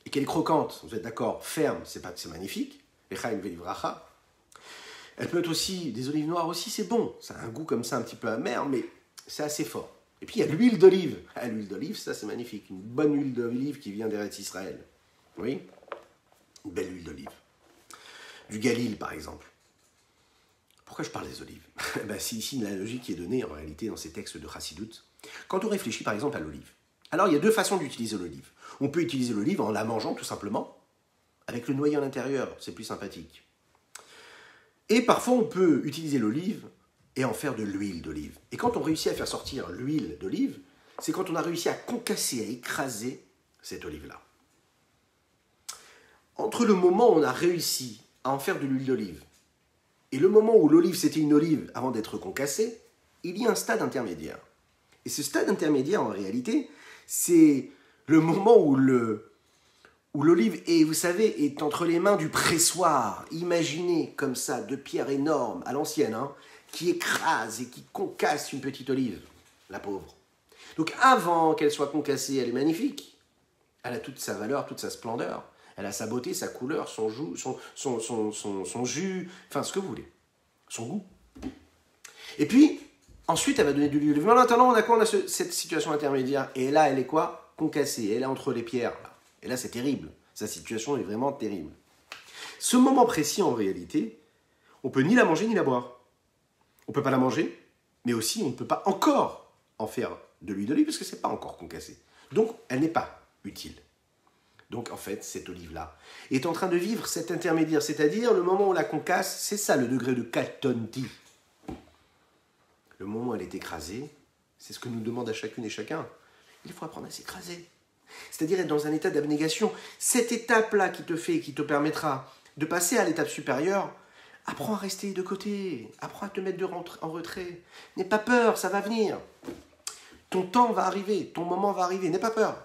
et qu'elle est croquante, vous êtes d'accord, ferme, c'est magnifique. L'Echaim velivracha. Elle peut être aussi, des olives noires aussi, c'est bon. Ça a un goût comme ça, un petit peu amer, mais c'est assez fort. Et puis, il y a l'huile d'olive. Ah, l'huile d'olive, ça, c'est magnifique. Une bonne huile d'olive qui vient d'Eretz Israël. Oui, une belle huile d'olive. Du Galil, par exemple. Pourquoi je parle des olives? C'est ici une analogie qui est donnée, en réalité, dans ces textes de Chassidoute. Quand on réfléchit, par exemple, à l'olive. Alors, il y a deux façons d'utiliser l'olive. On peut utiliser l'olive en la mangeant, tout simplement, avec le noyau à l'intérieur. C'est plus sympathique. Et parfois, on peut utiliser l'olive et en faire de l'huile d'olive. Et quand on réussit à faire sortir l'huile d'olive, c'est quand on a réussi à concasser, à écraser cette olive-là. Entre le moment où on a réussi à en faire de l'huile d'olive et le moment où l'olive c'était une olive avant d'être concassée, il y a un stade intermédiaire. Et ce stade intermédiaire, en réalité, c'est le moment où l'olive est, vous savez, est entre les mains du pressoir. Imaginez comme ça, de pierres énormes, à l'ancienne, qui écrase et qui concasse une petite olive, la pauvre. Donc avant qu'elle soit concassée, elle est magnifique. Elle a toute sa valeur, toute sa splendeur. Elle a sa beauté, sa couleur, son jus, enfin ce que vous voulez, son goût. Et puis, ensuite, elle va donner de l'huile. Mais en attendant, on a quoi? On a cette situation intermédiaire. Et là, elle est quoi? Concassée. Elle est entre les pierres. Là. Et là, c'est terrible. Sa situation est vraiment terrible. Ce moment précis, en réalité, on peut ni la manger ni la boire. On ne peut pas la manger, mais aussi on ne peut pas encore en faire de l'huile d'olive parce que ce n'est pas encore concassé. Donc, elle n'est pas utile. Donc, en fait, cette olive-là est en train de vivre cet intermédiaire, c'est-à-dire le moment où on la concasse, c'est ça le degré de katonti. Le moment où elle est écrasée, c'est ce que nous demande à chacune et chacun. Il faut apprendre à s'écraser. C'est-à-dire être dans un état d'abnégation. Cette étape-là qui te permettra de passer à l'étape supérieure, apprends à rester de côté, apprends à te mettre en retrait. N'aie pas peur, ça va venir. Ton temps va arriver, ton moment va arriver, n'aie pas peur.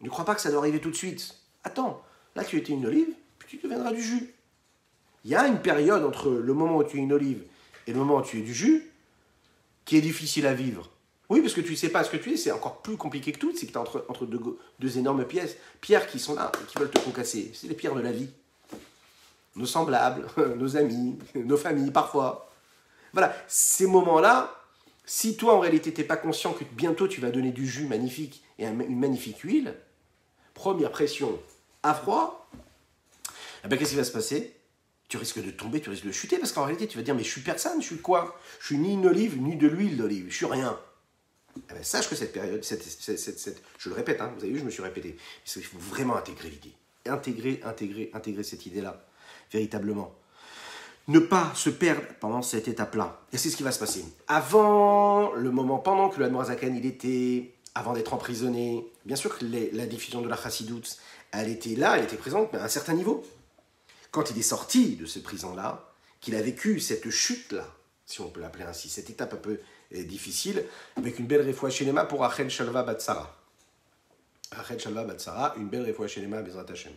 Ne crois pas que ça doit arriver tout de suite. Attends, là tu étais une olive, puis tu deviendras du jus. Il y a une période entre le moment où tu es une olive et le moment où tu es du jus qui est difficile à vivre. Oui, parce que tu ne sais pas ce que tu es, c'est encore plus compliqué que tout, c'est que tu es entre deux énormes pierres qui sont là, et qui veulent te concasser. C'est les pierres de la vie. Nos semblables, nos amis, nos familles, parfois. Voilà, ces moments-là, si toi, en réalité, tu n'es pas conscient que bientôt tu vas donner du jus magnifique et une magnifique huile, première pression à froid, eh bien, qu'est-ce qui va se passer? Tu risques de tomber, tu risques de chuter, parce qu'en réalité, tu vas dire, mais je suis personne, je suis quoi? Je suis ni une olive, ni de l'huile d'olive, je suis rien. Eh bien, sache que cette période, je le répète, vous avez vu, je me suis répété, il faut vraiment intégrer l'idée. Intégrer cette idée-là, véritablement. Ne pas se perdre pendant cette étape-là. Et c'est ce qui va se passer. Avant le moment, pendant que le Admorazaken, il était, avant d'être emprisonné, bien sûr que la diffusion de la Chassidoute, elle était là, elle était présente, mais à un certain niveau. Quand il est sorti de cette prison-là, qu'il a vécu cette chute-là, si on peut l'appeler ainsi, cette étape un peu difficile, avec une belle réfoua shelema pour Rachel Shalva Bat Sarah. Rachel Shalva Bat Sarah, une belle réfoua shelema Bezrat Hashem.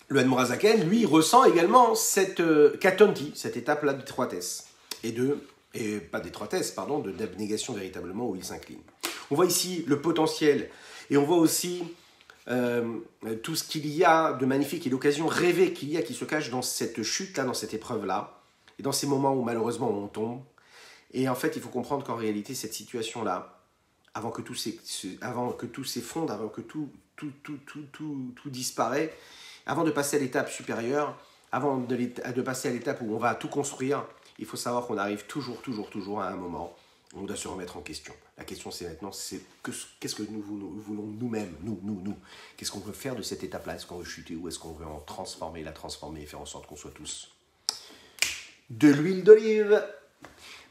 Le Admorazaken, lui, ressent également cette katonti, cette étape-là d'étroitesse, d'abnégation véritablement où il s'incline. On voit ici le potentiel, et on voit aussi tout ce qu'il y a de magnifique et l'occasion rêvée qu'il y a qui se cache dans cette chute-là, dans cette épreuve-là, et dans ces moments où malheureusement on tombe. Et en fait, il faut comprendre qu'en réalité, cette situation-là, avant que tout s'effondre, avant que tout disparaît, avant de passer à l'étape supérieure, avant de passer à l'étape où on va tout construire, il faut savoir qu'on arrive toujours à un moment où on doit se remettre en question. La question c'est maintenant, qu'est-ce que nous voulons nous-mêmes, nous. Qu'est-ce qu'on veut faire de cette étape-là? Est-ce qu'on veut chuter ou est-ce qu'on veut la transformer et faire en sorte qu'on soit tous de l'huile d'olive?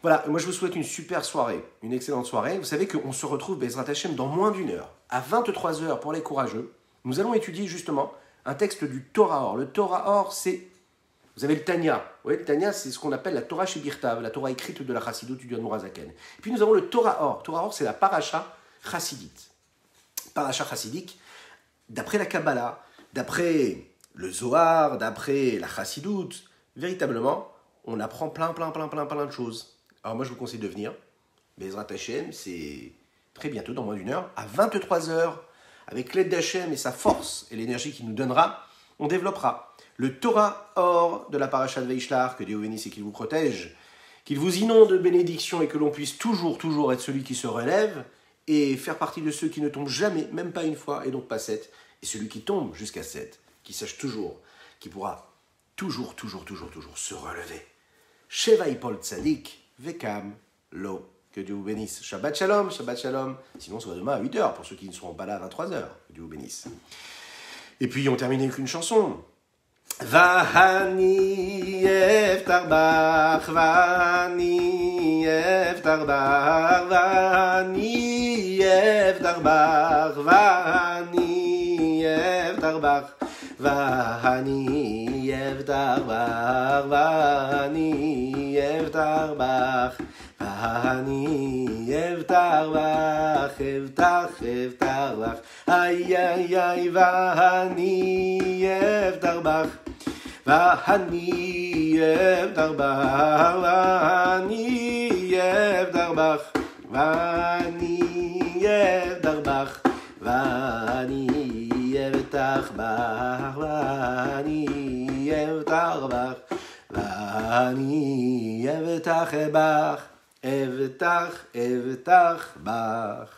Voilà, moi je vous souhaite une super soirée, une excellente soirée. Vous savez qu'on se retrouve, Bezrat Hashem, dans moins d'une heure. À 23 heures pour les courageux, nous allons étudier justement un texte du Torah Or. Le Torah Or, c'est... Vous avez le Tanya. Oui, le Tanya, c'est ce qu'on appelle la Torah Shebirtav, la Torah écrite de la Chassidut du Admor Hazaken. Et puis nous avons le Torah Or. Torah Or, c'est la Parasha Chassidite. Parasha chassidique, d'après la Kabbalah, d'après le Zohar, d'après la Chassidut, véritablement, on apprend plein de choses. Alors moi, je vous conseille de venir. Bezrat Hashem, c'est très bientôt, dans moins d'une heure, à 23 heures, avec l'aide d'Hachem et sa force et l'énergie qu'il nous donnera, on développera le Torah Or de la Parashat Veishlar, que Dieu vous bénisse et qu'il vous protège, qu'il vous inonde de bénédictions et que l'on puisse toujours être celui qui se relève et faire partie de ceux qui ne tombent jamais, même pas une fois, et donc pas 7, et celui qui tombe jusqu'à 7, qui sache toujours, qui pourra toujours se relever. Sheva Ipol Tzadik, Vekam Lo. Que Dieu vous bénisse. Shabbat Shalom. Sinon, on se voit demain à 8h, pour ceux qui ne seront pas là à 23h. Que Dieu vous bénisse. Et puis, on termine avec une chanson. Vahani eftar bach, vahani eftar bach, vahani eftar bach, vahani eftar bach, vahani eftar bach, vahani eftar bach, vahani eftar bach, eftar bach, ay ay ay, vahani eftar bach. Vahani eftar bach, vahani eftar bach, vahani eftar bach, vahani eftar bach, vahani eftar bach, vahani eftar bach, eftar bach.